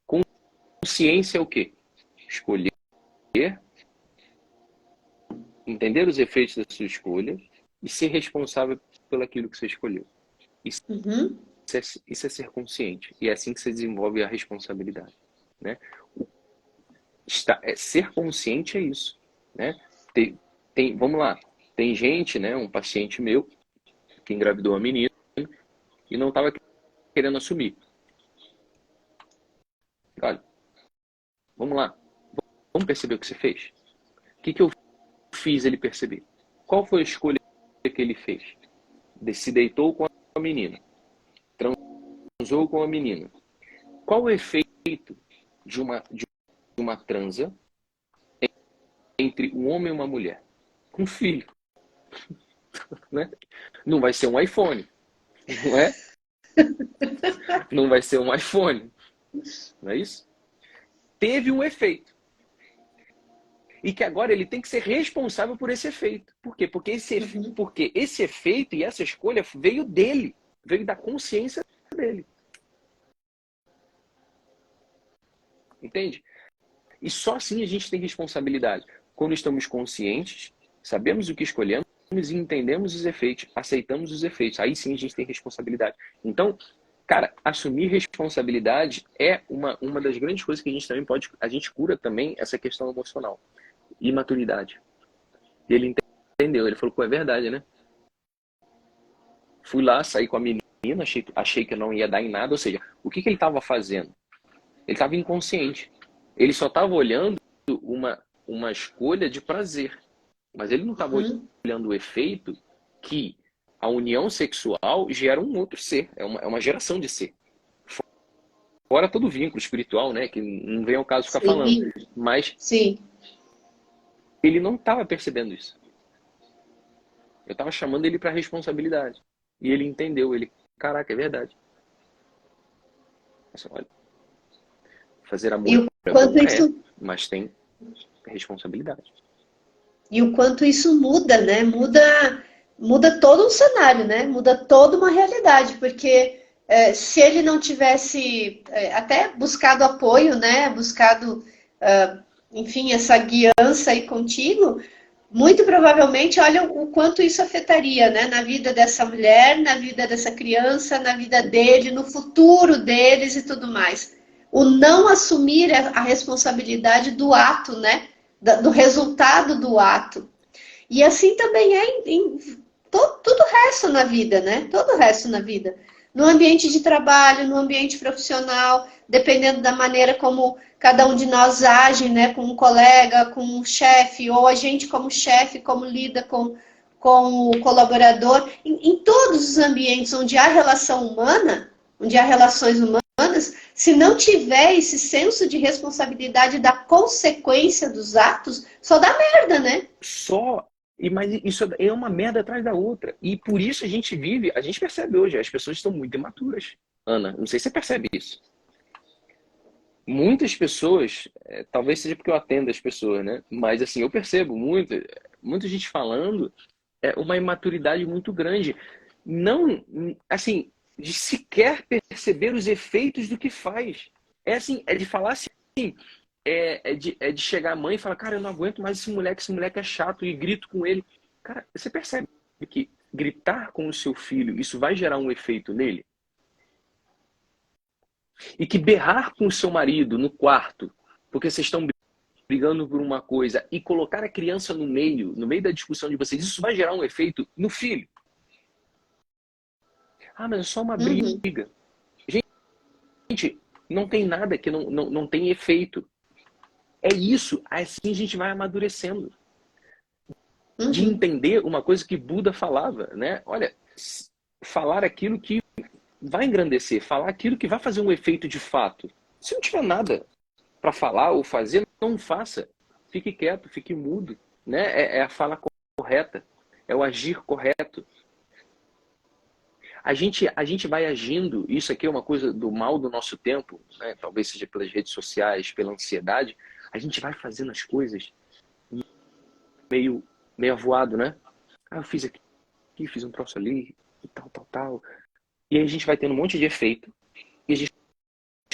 Consciência é o quê? Escolher, entender os efeitos da sua escolha e ser responsável pelo aquilo que você escolheu. Isso é ser consciente. E é assim que você desenvolve a responsabilidade. Né? Ser consciente é isso. Né? Vamos lá. Tem gente, né, um paciente meu, que engravidou uma menina e não estava querendo assumir. Olha, vamos lá. Vamos perceber o que você fez. O que eu fiz ele perceber? Qual foi a escolha que ele fez? Se deitou com a menina. Transou com a menina. Qual o efeito de uma transa entre um homem e uma mulher? Um filho. Né? Não vai ser um iPhone. Não é? Não vai ser um iPhone. Não é isso? Teve um efeito. E que agora ele tem que ser responsável por esse efeito. Por quê? Porque esse efeito e essa escolha veio dele. Veio da consciência dele. Entende? E só assim a gente tem responsabilidade. Quando estamos conscientes, sabemos o que escolhemos e entendemos os efeitos, aceitamos os efeitos. Aí sim a gente tem responsabilidade. Então, cara, assumir responsabilidade é uma das grandes coisas que a gente também pode... A gente cura também essa questão emocional. Imaturidade. E ele entendeu. Ele falou, pô, é verdade, né? Fui lá, saí com a menina, achei que não ia dar em nada. Ou seja, o que ele estava fazendo? Ele estava inconsciente. Ele só estava olhando uma escolha de prazer. Mas ele não estava olhando o efeito que a união sexual gera um outro ser. É uma geração de ser. Fora todo vínculo espiritual, né? Que não vem ao caso ficar falando. Mas ele não estava percebendo isso. Eu estava chamando ele para responsabilidade. E ele entendeu, ele, caraca, é verdade. Assim, olha, fazer
E
amor
o
é bom,
quanto isso,
mas tem responsabilidade.
e o quanto isso muda, né? Muda todo um cenário, né? Muda toda uma realidade, porque se ele não tivesse até buscado apoio, né? Buscado, enfim, essa guiança aí contigo, muito provavelmente, olha o quanto isso afetaria, né? Na vida dessa mulher, na vida dessa criança, na vida dele, no futuro deles e tudo mais. O não assumir a responsabilidade do ato, né? Do resultado do ato. E assim também é em tudo o resto na vida, né? Todo o resto na vida. No ambiente de trabalho, no ambiente profissional, dependendo da maneira como cada um de nós age, né? Com um colega, com um chefe, ou a gente como chefe, como lida com o colaborador. Em todos os ambientes onde há relação humana, onde há relações humanas, se não tiver esse senso de responsabilidade da consequência dos atos, só dá merda, né?
Só. Mas isso é uma merda atrás da outra. E por isso a gente vive, a gente percebe hoje, as pessoas estão muito imaturas. Ana, não sei se você percebe isso. Muitas pessoas, talvez seja porque eu atendo as pessoas, né? Mas assim, eu percebo muita gente falando uma imaturidade muito grande. Não, assim, de sequer perceber os efeitos do que faz. É assim, é de falar assim, é de chegar a mãe e falar, cara, eu não aguento mais esse moleque é chato, e grito com ele. Cara, você percebe que gritar com o seu filho, isso vai gerar um efeito nele? E que berrar com o seu marido no quarto, porque vocês estão brigando por uma coisa, e colocar a criança no meio da discussão de vocês, isso vai gerar um efeito no filho. Ah, mas é só uma
Uhum.
briga. Gente, não tem nada que não tem efeito. É isso, assim a gente vai amadurecendo. De
Uhum.
entender uma coisa que Buda falava, né? Olha, falar aquilo que vai engrandecer, falar aquilo que vai fazer um efeito de fato. Se não tiver nada para falar ou fazer, não faça. Fique quieto, fique mudo, né? É a fala correta, é o agir correto. A gente vai agindo, isso aqui é uma coisa do mal do nosso tempo, né? Talvez seja pelas redes sociais, pela ansiedade, a gente vai fazendo as coisas meio, meio avoado, né? Ah, eu fiz aqui, fiz um troço ali, e tal, tal, tal. E aí a gente vai tendo um monte de efeito, e a gente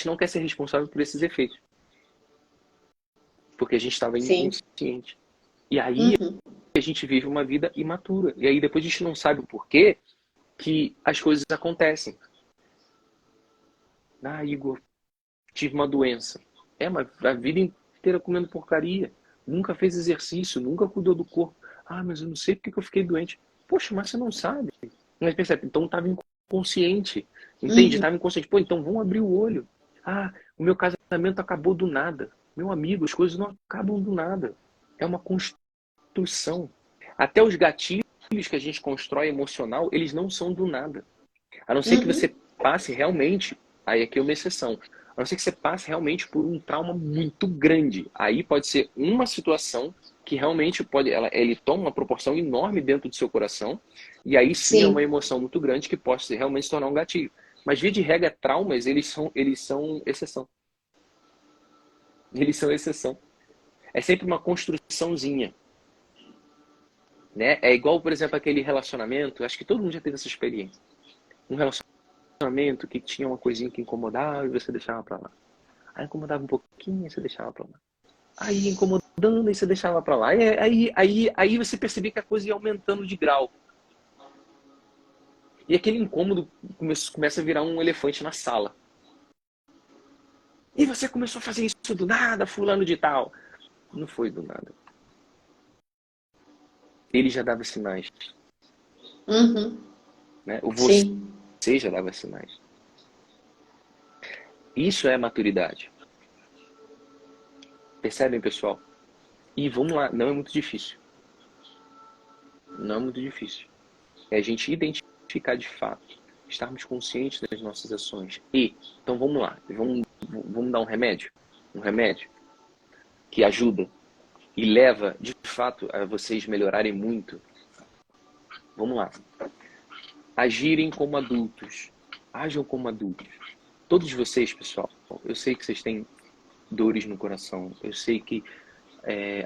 não quer ser responsável por esses efeitos, porque a gente estava
Sim.
inconsciente. E aí
Uhum.
a gente vive uma vida imatura. E aí depois a gente não sabe o porquê que as coisas acontecem. Ah, Igor, tive uma doença. Mas a vida inteira comendo porcaria. Nunca fez exercício, nunca cuidou do corpo. Ah, mas eu não sei porque que eu fiquei doente. Poxa, mas você não sabe. Mas percebe, então estava inconsciente. Entende?
Uhum.
Estava inconsciente. Pô, então vamos abrir o olho. Ah, o meu casamento acabou do nada. Meu amigo, as coisas não acabam do nada. É uma construção. Até os gatilhos que a gente constrói emocional, eles não são do nada. A não ser que
Uhum.
você passe realmente, aí aqui é uma exceção, a não ser que você passe realmente por um trauma muito grande. Aí pode ser uma situação que realmente ele toma uma proporção enorme dentro do seu coração, e aí sim é uma
Sim.
emoção muito grande que pode realmente se tornar um gatilho. Mas via de regra, traumas, eles são exceção. Eles são exceção. É sempre uma construçãozinha, né? É igual, por exemplo, aquele relacionamento, acho que todo mundo já teve essa experiência. Um relacionamento que tinha uma coisinha que incomodava e você deixava pra lá. Aí incomodava um pouquinho e você deixava pra lá. Aí incomodando e você deixava pra lá. E aí você percebia que a coisa ia aumentando de grau. E aquele incômodo começa a virar um elefante na sala. E você começou a fazer isso do nada, fulano de tal. Não foi do nada. Ele já dava sinais,
Uhum.
né? O
Sim.
você já dava sinais. Isso é maturidade. Percebem, pessoal? E vamos lá, não é muito difícil. Não é muito difícil. É a gente identificar de fato, estarmos conscientes das nossas ações. Então vamos lá, vamos dar um remédio. Um remédio que ajuda e leva, de fato, a vocês melhorarem muito. Vamos lá. Agirem como adultos. Ajam como adultos. Todos vocês, pessoal, eu sei que vocês têm dores no coração. Eu sei que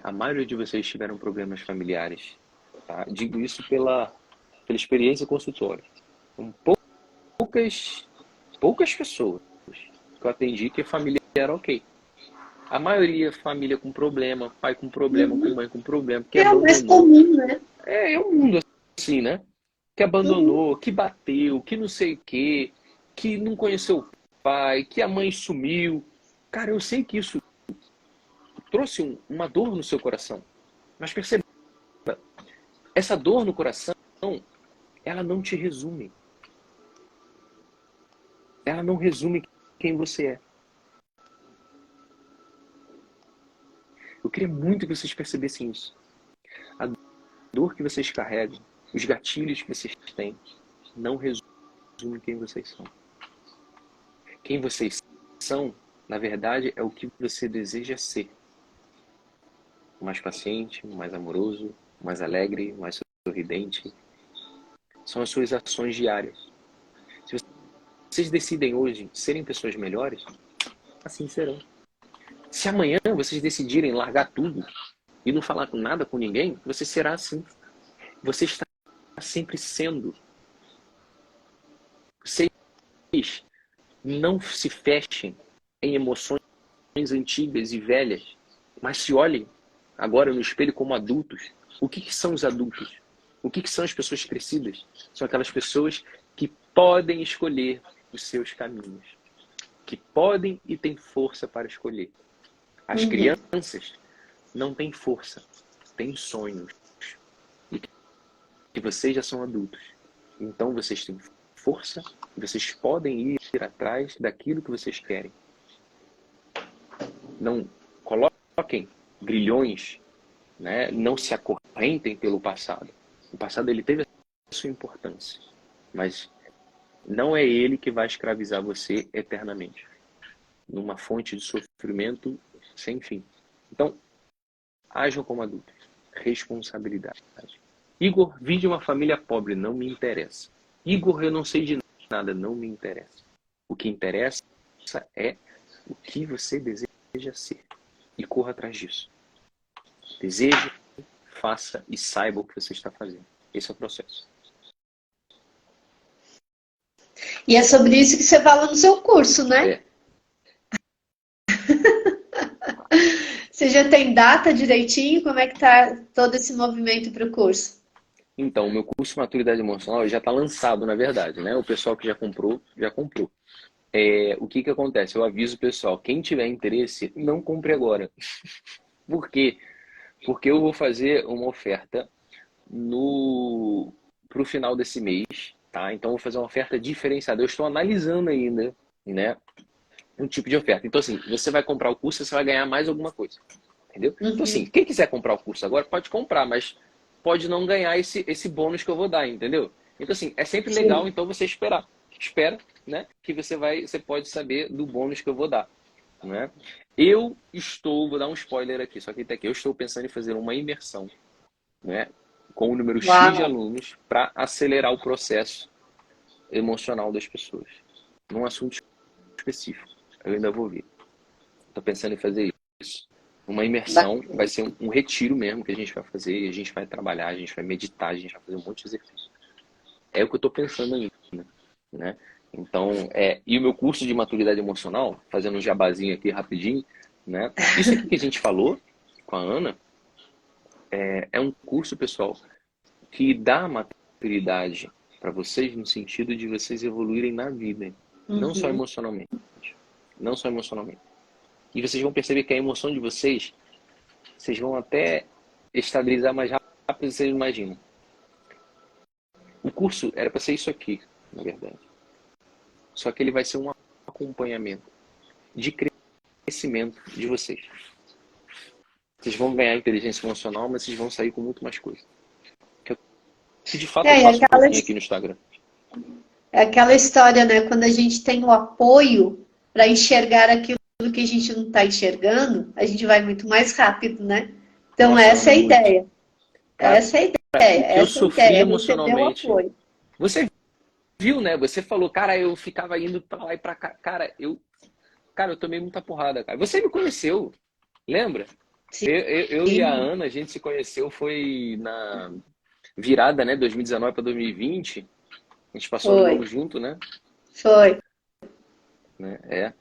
a maioria de vocês tiveram problemas familiares. Tá? Digo isso pela experiência consultória. São poucas pessoas que eu atendi que a família era ok. A maioria, família com problema, pai com problema, com mãe com problema. Que
é o mais comum, né?
É o mundo assim, né? Que abandonou, que bateu, que não sei o quê, que não conheceu o pai, que a mãe sumiu. Cara, eu sei que isso trouxe uma dor no seu coração. Mas perceba, essa dor no coração, ela não te resume. Ela não resume quem você é. Eu queria muito que vocês percebessem isso. A dor que vocês carregam, os gatilhos que vocês têm, não resume quem vocês são. Quem vocês são, na verdade, é o que você deseja ser. Mais paciente, mais amoroso, mais alegre, mais sorridente. São as suas ações diárias. Se vocês decidem hoje serem pessoas melhores, assim serão. Se amanhã vocês decidirem largar tudo e não falar nada com ninguém, você será assim. Você está sempre sendo. Vocês não se fechem em emoções antigas e velhas, mas se olhem agora no espelho como adultos. O que são os adultos? O que são as pessoas crescidas? São aquelas pessoas que podem escolher os seus caminhos, que podem e têm força para escolher. As crianças não têm força, têm sonhos. E vocês já são adultos. Então vocês têm força e vocês podem ir atrás daquilo que vocês querem. Não coloquem grilhões, né? Não se acorrentem pelo passado. O passado ele teve a sua importância, mas não é ele que vai escravizar você eternamente numa fonte de sofrimento sem fim. Então, ajam como adultos. Responsabilidade. Igor, vim de uma família pobre, não me interessa. Igor, eu não sei de nada, não me interessa. O que interessa é o que você deseja ser. E corra atrás disso. Deseje, faça e saiba o que você está fazendo. Esse é o processo.
E é sobre isso que você fala no seu curso, né?
É.
Você já tem data direitinho? Como é que tá todo esse movimento para o curso?
Então, o meu curso de Maturidade Emocional já está lançado, na verdade, né? O pessoal que já comprou, já comprou. O que acontece? Eu aviso o pessoal, quem tiver interesse, não compre agora. Por quê? Porque eu vou fazer uma oferta pro final desse mês, tá? Então, eu vou fazer uma oferta diferenciada. Eu estou analisando ainda, né? Um tipo de oferta. Então, assim, você vai comprar o curso, você vai ganhar mais alguma coisa. Entendeu? Então, assim, quem quiser comprar o curso agora, pode comprar, mas pode não ganhar esse bônus que eu vou dar, entendeu? Então, assim, é sempre legal, então, você esperar. Espera, né? Que você pode saber do bônus que eu vou dar, né? Vou dar um spoiler aqui, só que até aqui, eu estou pensando em fazer uma imersão, né? Com o número X de alunos para acelerar o processo emocional das pessoas. Num assunto específico. Eu ainda vou ver. Estou pensando em fazer isso. Uma imersão, vai ser um retiro mesmo que a gente vai fazer, e a gente vai trabalhar, a gente vai meditar, a gente vai fazer um monte de exercício. É o que eu estou pensando ainda, né? Então, e o meu curso de maturidade emocional, fazendo um jabazinho aqui rapidinho, né? Isso aqui que a gente falou com a Ana, é um curso, pessoal, que dá maturidade para vocês no sentido de vocês evoluírem na vida, não só emocionalmente. Não só emocionalmente. E vocês vão perceber que a emoção de vocês vão até estabilizar mais rápido do que vocês imaginam. O curso era para ser isso aqui, na verdade. Só que ele vai ser um acompanhamento de crescimento de vocês. Vocês vão ganhar inteligência emocional, mas vocês vão sair com muito mais coisa. Que de fato eu faço um pouquinho aqui no Instagram.
É aquela história, né? Quando a gente tem o apoio para enxergar aquilo que a gente não está enxergando, a gente vai muito mais rápido, né? Então, essa é a ideia. Essa é a ideia.
que eu
essa é a
sofri
ideia, é receber o
emocionalmente.
apoio.
Você viu, né? Você falou, cara, eu ficava indo pra lá e pra cá. Cara, eu tomei muita porrada, cara. Você me conheceu, lembra? Eu e a
Sim,
Ana, a gente se conheceu, foi na virada, né? 2019 para 2020. A gente passou ano novo
foi,
junto, né?
foi.
Né? É.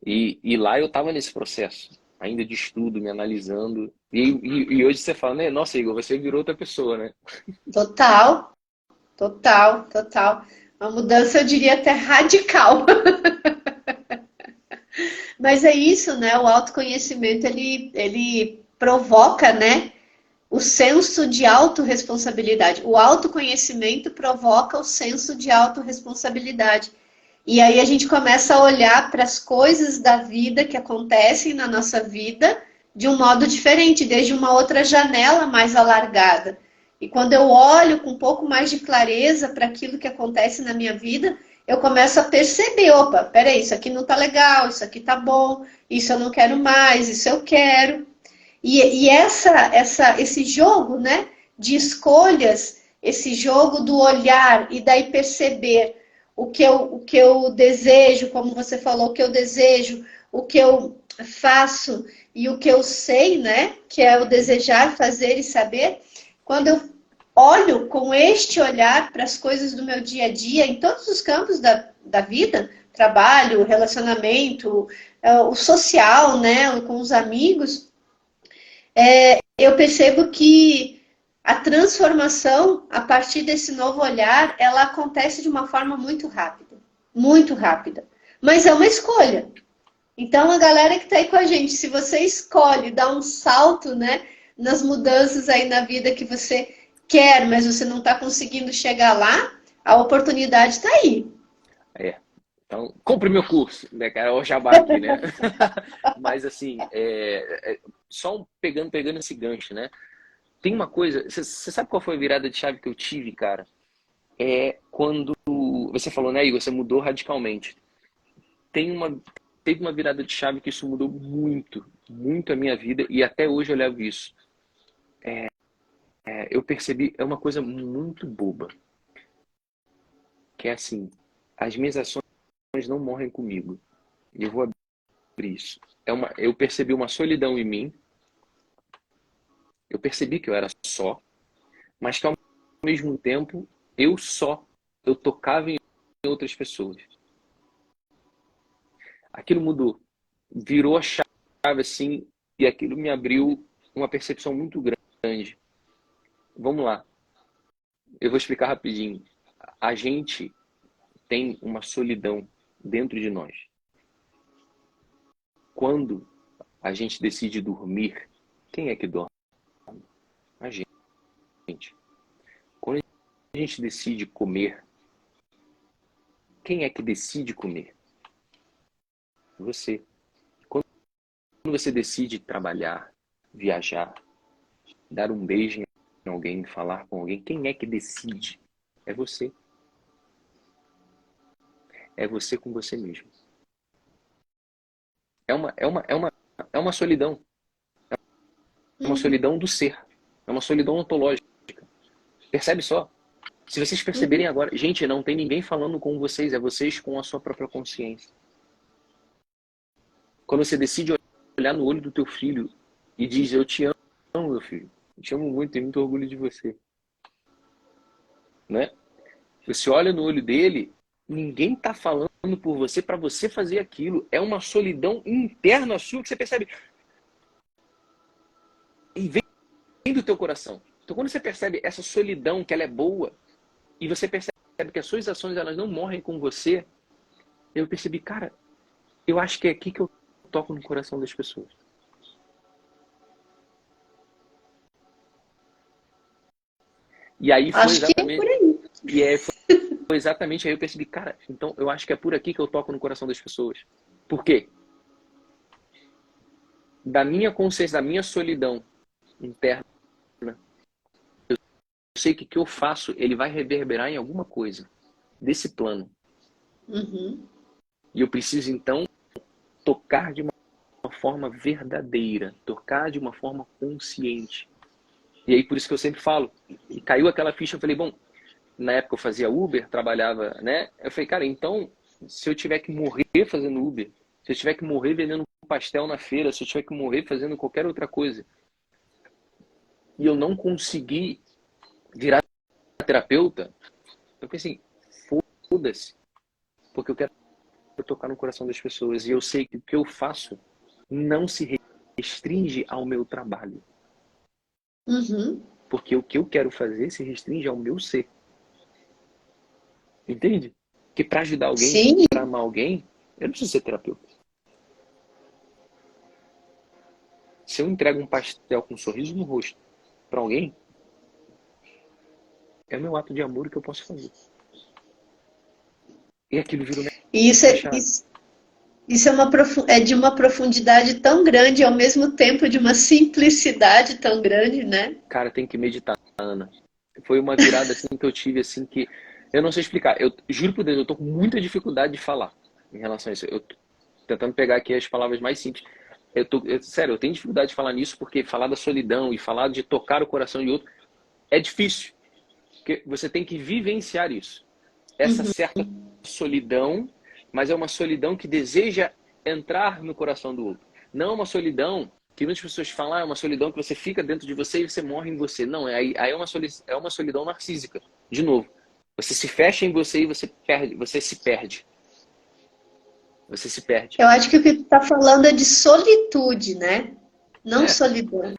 E lá eu tava nesse processo, ainda de estudo, me analisando. E hoje você fala, né? Nossa, Igor, você virou outra pessoa, né?
Total, total, total. Uma mudança, eu diria até radical. Mas é isso, né? O autoconhecimento, ele provoca, né? O senso de autorresponsabilidade. O autoconhecimento provoca o senso de autorresponsabilidade. E aí a gente começa a olhar para as coisas da vida que acontecem na nossa vida de um modo diferente, desde uma outra janela mais alargada. E quando eu olho com um pouco mais de clareza para aquilo que acontece na minha vida, eu começo a perceber, opa, peraí, isso aqui não tá legal, isso aqui tá bom, isso eu não quero mais, isso eu quero. E esse jogo, né, de escolhas, esse jogo do olhar e daí perceber o que eu desejo, como você falou, o que eu desejo, o que eu faço e o que eu sei, né, que é o desejar, fazer e saber. Quando eu olho com este olhar para as coisas do meu dia a dia, em todos os campos da vida, trabalho, relacionamento, o social, né, com os amigos, eu percebo que a transformação, a partir desse novo olhar, ela acontece de uma forma muito rápida. Muito rápida. Mas é uma escolha. Então, a galera que está aí com a gente, se você escolhe dar um salto, né, nas mudanças aí na vida que você quer, mas você não está conseguindo chegar lá, a oportunidade está aí.
É. Então, compre meu curso, né, cara? O jabá aqui, né? Mas assim, só pegando esse gancho, né? Tem uma coisa, você sabe qual foi a virada de chave que eu tive, cara? É quando você falou, né, Igor, você mudou radicalmente. Tem uma, teve uma virada de chave que isso mudou muito, muito a minha vida e até hoje eu levo isso. Eu percebi, é uma coisa muito boba, que é assim, as minhas ações não morrem comigo. E eu vou abrir isso. Eu percebi uma solidão em mim, eu percebi que eu era só, mas que ao mesmo tempo eu tocava em outras pessoas. Aquilo mudou, virou a chave assim, e aquilo me abriu uma percepção muito grande. Vamos lá, eu vou explicar rapidinho. A gente tem uma solidão dentro de nós. Quando a gente decide dormir, quem é que dorme? A gente. Quando a gente decide comer, quem é que decide comer? Você. Quando você decide trabalhar, viajar, dar um beijo em alguém, falar com alguém, quem é que decide? É você. É você com você mesmo. É uma, é uma, é uma, é uma solidão. É uma
Uhum,
solidão do ser. É uma solidão ontológica. Percebe só? Se vocês perceberem
uhum.
agora, gente, não tem ninguém falando com vocês, é vocês com a sua própria consciência. Quando você decide olhar no olho do teu filho e diz, eu te amo, meu filho. Eu te amo muito, tenho muito orgulho de você. Né? Você olha no olho dele, ninguém está falando por você para você fazer aquilo. É uma solidão interna sua que você percebe e vem do teu coração. Então quando você percebe essa solidão, que ela é boa, e você percebe que as suas ações elas não morrem com você, eu percebi, cara, eu acho que é aqui que eu toco no coração das pessoas. E aí foi
Acho que é por
exatamente,
aí.
e aí foi exatamente aí eu percebi, cara, então eu acho que é por aqui que eu toco no coração das pessoas. Por quê? Da minha consciência, da minha solidão interna, eu sei que o que eu faço, ele vai reverberar em alguma coisa desse plano.
Uhum.
E eu preciso então tocar de uma forma verdadeira, tocar de uma forma consciente. E aí, por isso que eu sempre falo. E caiu aquela ficha, eu falei, bom, na época eu fazia Uber, trabalhava, né? Eu falei, cara, então, se eu tiver que morrer fazendo Uber, se eu tiver que morrer vendendo pastel na feira, se eu tiver que morrer fazendo qualquer outra coisa, e eu não conseguir virar terapeuta, eu pensei, foda-se, porque eu quero tocar no coração das pessoas. E eu sei que o que eu faço não se restringe ao meu trabalho.
Uhum.
Porque o que eu quero fazer se restringe ao meu ser. Entende? Que para ajudar alguém,
Sim.
para amar alguém, eu não preciso ser terapeuta. Se eu entrego um pastel com um sorriso no rosto para alguém, é o meu ato de amor que eu posso fazer. E aquilo vira
E isso
minha
é,
chave.
isso é, é de uma profundidade tão grande e ao mesmo tempo de uma simplicidade tão grande, né?
Cara, tem que meditar, Ana. Foi uma virada assim que eu tive assim que eu não sei explicar. Eu juro por Deus, eu tô com muita dificuldade de falar em relação a isso. Eu tô tentando pegar aqui as palavras mais simples. Sério, eu tenho dificuldade de falar nisso porque falar da solidão e falar de tocar o coração de outro é difícil. Porque você tem que vivenciar isso. Essa
Uhum.
certa solidão, mas é uma solidão que deseja entrar no coração do outro. Não é uma solidão que muitas pessoas falam, é uma solidão que você fica dentro de você e você morre em você. Não, aí é uma solidão narcísica. De novo, você se fecha em você e você se perde. Você se perde.
Eu acho que o que tu tá falando é de solitude, né? Não
É,
solidão.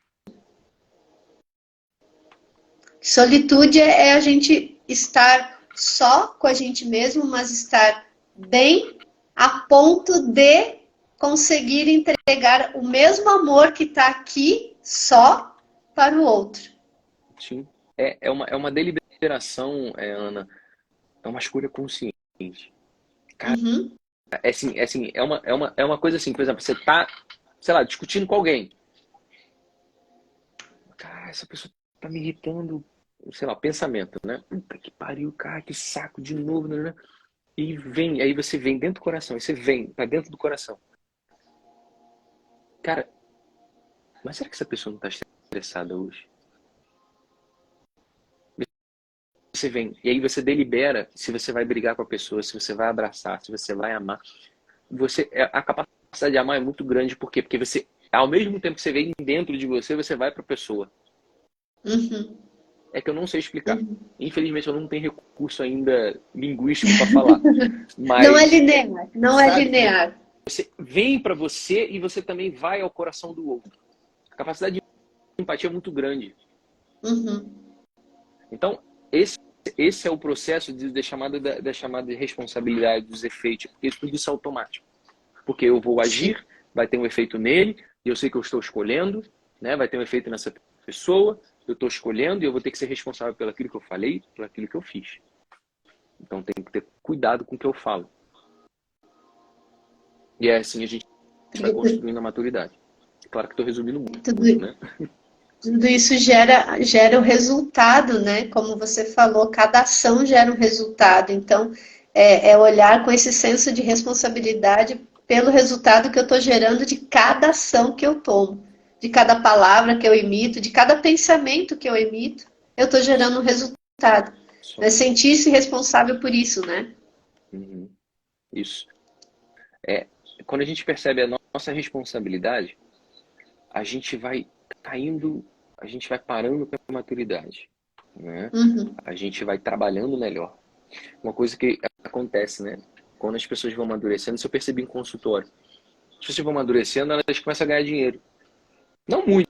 Solitude é a gente estar só com a gente mesmo, mas estar bem a ponto de conseguir entregar o mesmo amor que está aqui só para o outro.
sim. É uma deliberação, Ana. É uma escolha consciente. Cara,
Uhum.
é uma coisa assim, por exemplo, você tá, sei lá, discutindo com alguém. Cara, essa pessoa tá me irritando, sei lá, pensamento, né? Puta que pariu, cara, que saco de novo, né? E vem, aí você vem dentro do coração, aí você vem pra dentro do coração. Cara, mas será que essa pessoa não tá estressada hoje? Você vem, e aí você delibera se você vai brigar com a pessoa, se você vai abraçar, se você vai amar. A capacidade de amar é muito grande, por quê? Porque você, ao mesmo tempo que você vem dentro de você, você vai pra pessoa.
Uhum.
É que eu não sei explicar.
Uhum.
Infelizmente eu não tenho recurso ainda linguístico para falar.
Não é
Mas,
linear, não é
sabe,
linear.
você vem para você e você também vai ao coração do outro. A capacidade de empatia é muito grande.
Uhum.
Então, esse é o processo da chamada de responsabilidade dos efeitos, porque tudo isso é automático. Porque eu vou
Sim.
agir, vai ter um efeito nele, e eu sei que eu estou escolhendo, né? Vai ter um efeito nessa pessoa, eu estou escolhendo e eu vou ter que ser responsável pelo aquilo que eu falei, pelo aquilo que eu fiz. Então tem que ter cuidado com o que eu falo. E é assim a gente vai construindo a maturidade. Claro que estou resumindo muito,
Tudo,
né?
tudo isso gera o resultado, né? Como você falou, cada ação gera um resultado. Então, é olhar com esse senso de responsabilidade pelo resultado que eu estou gerando de cada ação que eu tomo, de cada palavra que eu emito, de cada pensamento que eu emito, eu estou gerando um resultado. É
Só.
sentir-se responsável por isso, né?
Uhum. Isso. É, quando a gente percebe a nossa responsabilidade, a gente vai caindo, a gente vai parando com a maturidade, né?
Uhum,
A gente vai trabalhando melhor. Uma coisa que acontece, né? Quando as pessoas vão amadurecendo, isso eu percebi em consultório. As pessoas vão amadurecendo, elas começam a ganhar dinheiro. Não muito,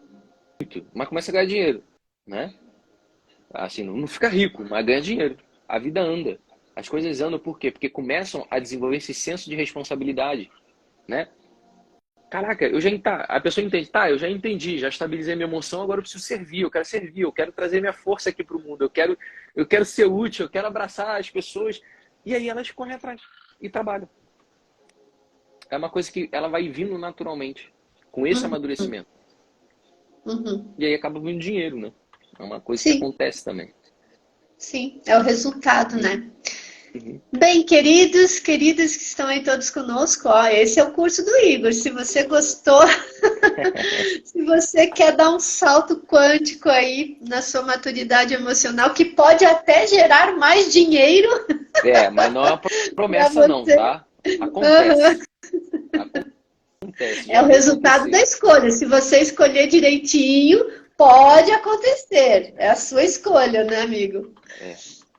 mas começam a ganhar dinheiro, né? Assim, não fica rico, mas ganha dinheiro. A vida anda. As coisas andam por quê? Porque começam a desenvolver esse senso de responsabilidade, né? Caraca, a pessoa entende, tá, eu já entendi, já estabilizei minha emoção, agora eu preciso servir, eu quero trazer minha força aqui para o mundo, eu quero ser útil, eu quero abraçar as pessoas. E aí elas correm atrás e trabalham. É uma coisa que ela vai vindo naturalmente, com esse
uhum,
amadurecimento.
uhum.
E aí acaba vindo dinheiro, né? É uma coisa que
Sim,
acontece também.
sim, é o resultado, né?
Uhum.
Bem, queridos, queridas que estão aí todos conosco, ó, esse é o curso do Igor. Se você gostou, Se você quer dar um salto quântico aí na sua maturidade emocional, que pode até gerar mais dinheiro
Mas não é uma
para
promessa não,
você.
tá? Acontece. Acontece,
É
já
o
vi
resultado da
acontecer.
escolha. Se você escolher direitinho, pode acontecer. É a sua escolha, né, amigo?
É,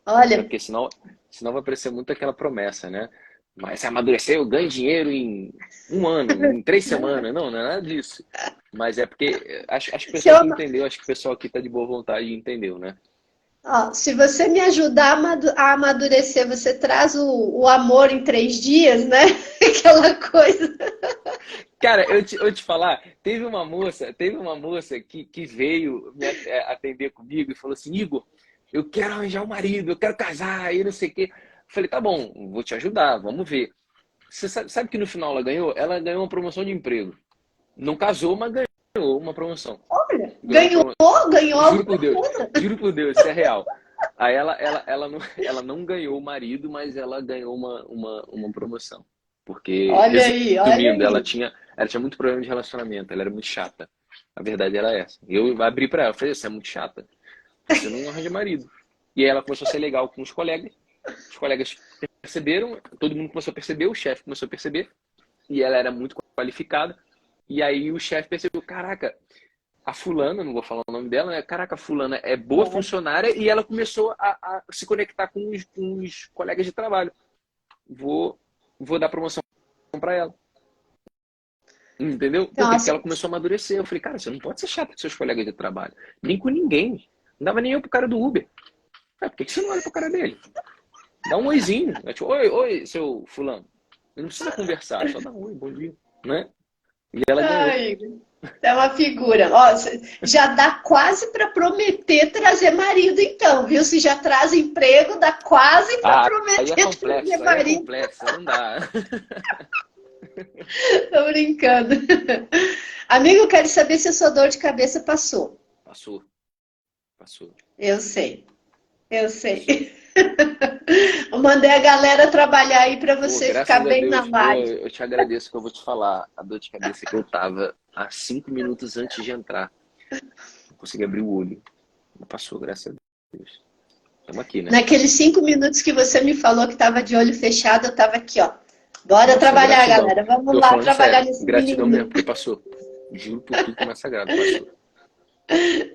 Olha,
porque senão vai parecer muito aquela promessa, né? Mas se amadurecer, eu ganho dinheiro em um ano, em 3 semanas. Não é nada disso. Mas é porque acho que o
se
pessoal
eu,
que entendeu, acho que o pessoal aqui tá de boa vontade e entendeu, né?
ó, se você me ajudar a amadurecer, você traz o amor em 3 dias, né? Aquela coisa.
Cara, eu te falar, teve uma moça que veio atender comigo e falou assim, Igor, eu quero arranjar um marido, eu quero casar, e não sei o quê. Eu falei, tá bom, vou te ajudar, vamos ver. Você sabe que no final ela ganhou? Ela ganhou uma promoção de emprego. Não casou, mas ganhou uma promoção.
Olha,
Ganhou uma promoção.
ganhou
Juro por
alguma
Deus,
coisa.
juro por Deus, isso é real. Aí ela não ganhou o marido, mas ela ganhou uma promoção. Porque,
Olha aí, olha
resumindo, ela
aí.
tinha muito problema de relacionamento, ela era muito chata. A verdade era essa. Eu abri pra ela, falei, você é muito chata, você não arranja marido. E aí ela começou a ser legal com os colegas perceberam, todo mundo começou a perceber, o chefe começou a perceber, e ela era muito qualificada. E aí o chefe percebeu, caraca, a fulana, não vou falar o nome dela, né? Caraca, a fulana é boa funcionária e ela começou a se conectar com os colegas de trabalho. Vou dar promoção para ela. Entendeu? Por
Então,
quê? Porque
assim,
ela começou a amadurecer. Eu falei, cara, você não pode ser chato com seus colegas de trabalho. Nem com ninguém. Não dava nem eu pro cara do Uber. Por que você não olha pro cara dele? Dá um oizinho. Tipo, oi, seu fulano. Não precisa conversar, só dá um oi, bom dia. Né? E ela ganhou.
ai, é uma figura. Ó, já dá quase para prometer trazer marido, então, viu? Se já traz emprego, dá quase para
Aí é
prometer trazer
complexo, aí é
marido.
complexo, não dá.
Tô brincando. Amigo, eu quero saber se a sua dor de cabeça passou.
Passou, passou,
Eu sei, eu
passou.
sei. Eu mandei a galera trabalhar aí para
Pô,
você ficar
graças a
bem na
Deus, pô,
live.
eu te agradeço que eu vou te falar a dor de cabeça que eu tava há 5 minutos antes de entrar. Não consegui abrir o olho. Não passou, graças a Deus. Estamos aqui, né?
Naqueles 5 minutos que você me falou que estava de olho fechado, eu estava aqui, ó. Bora
Nossa,
trabalhar,
gratidão.
galera. Vamos
Tô
lá
falando
trabalhar
sério.
nesse
Gratidão mesmo,
menino.
porque passou. Juro por tudo que é mais sagrado, passou.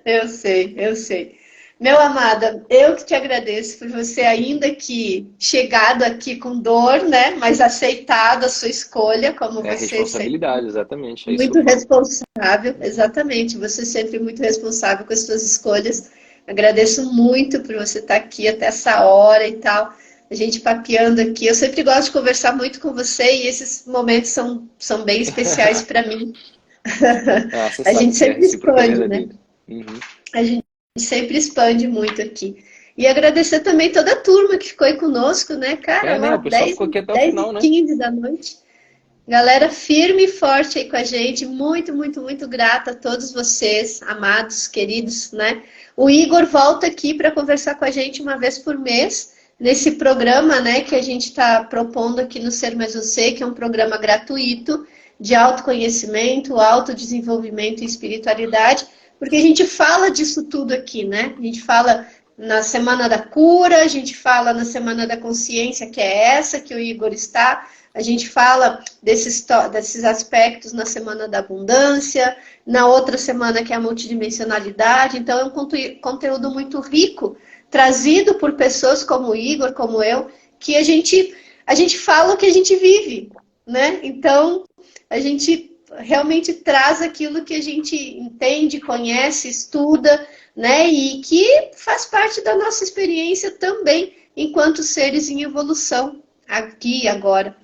Eu sei, eu sei. Meu amada, eu que te agradeço por você ainda que chegado aqui com dor, né? Mas aceitado a sua escolha, como
É
você sempre
responsabilidade, exatamente. É isso que eu
muito
falo.
responsável, exatamente. Você sempre muito responsável com as suas escolhas. Agradeço muito por você estar aqui até essa hora e tal. A gente papeando aqui. Eu sempre gosto de conversar muito com você e esses momentos são bem especiais para mim.
Ah, você
A
sabe
gente
que a
sempre
recíproca é
expande, né?
verdadeira. Uhum.
A gente sempre expande muito aqui. E agradecer também toda a turma que ficou aí conosco, né? Cara,
Né?
ó,
O pessoal
10,
ficou aqui até o
10
final,
e
né?
15 da noite. Galera firme e forte aí com a gente. Muito, muito, muito grata a todos vocês, amados, queridos, né? O Igor volta aqui para conversar com a gente uma vez por mês, nesse programa, né, que a gente está propondo aqui no Ser Mais Você, que é um programa gratuito de autoconhecimento, autodesenvolvimento e espiritualidade, porque a gente fala disso tudo aqui, né? A gente fala na Semana da Cura, a gente fala na Semana da Consciência, que é essa que o Igor está, a gente fala desses aspectos na Semana da Abundância, na outra semana que é a multidimensionalidade. Então é um conteúdo muito rico, trazido por pessoas como o Igor, como eu, que a gente fala o que a gente vive, né? Então a gente realmente traz aquilo que a gente entende, conhece, estuda, né? E que faz parte da nossa experiência também, enquanto seres em evolução, aqui e agora.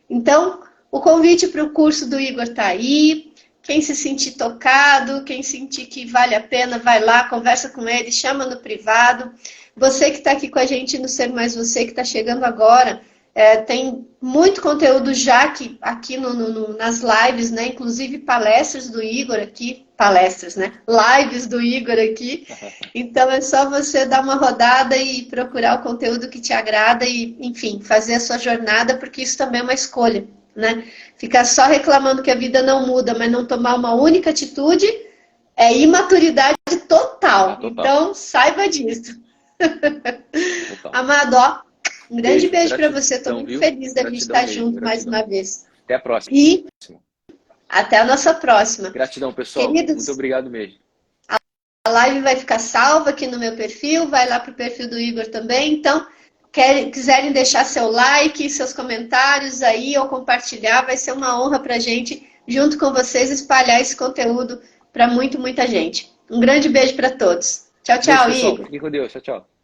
Então, o convite para o curso do Igor está aí. Quem se sentir tocado, quem sentir que vale a pena, vai lá, conversa com ele, chama no privado. Você que está aqui com a gente no Ser Mais Você, que está chegando agora, tem muito conteúdo já aqui nas lives, né? Inclusive palestras do Igor aqui, palestras, né? Lives do Igor aqui. Então é só você dar uma rodada e procurar o conteúdo que te agrada e, enfim, fazer a sua jornada, porque isso também é uma escolha. né? Ficar só reclamando que a vida não muda, mas não tomar uma única atitude é imaturidade total. Então, saiba disso. Amado, ó, um grande beijo para você. Estou muito feliz da gente estar junto mais uma vez.
Até a próxima.
E até a nossa próxima.
Gratidão, pessoal.
Queridos,
muito obrigado mesmo.
A live vai ficar salva aqui no meu perfil, vai lá para o perfil do Igor também. Então, quiserem deixar seu like, seus comentários aí ou compartilhar, vai ser uma honra para a gente, junto com vocês, espalhar esse conteúdo para muita gente. Um grande beijo para todos. Tchau, tchau,
Igor.
Igor.
Fiquem com Deus. Tchau, tchau.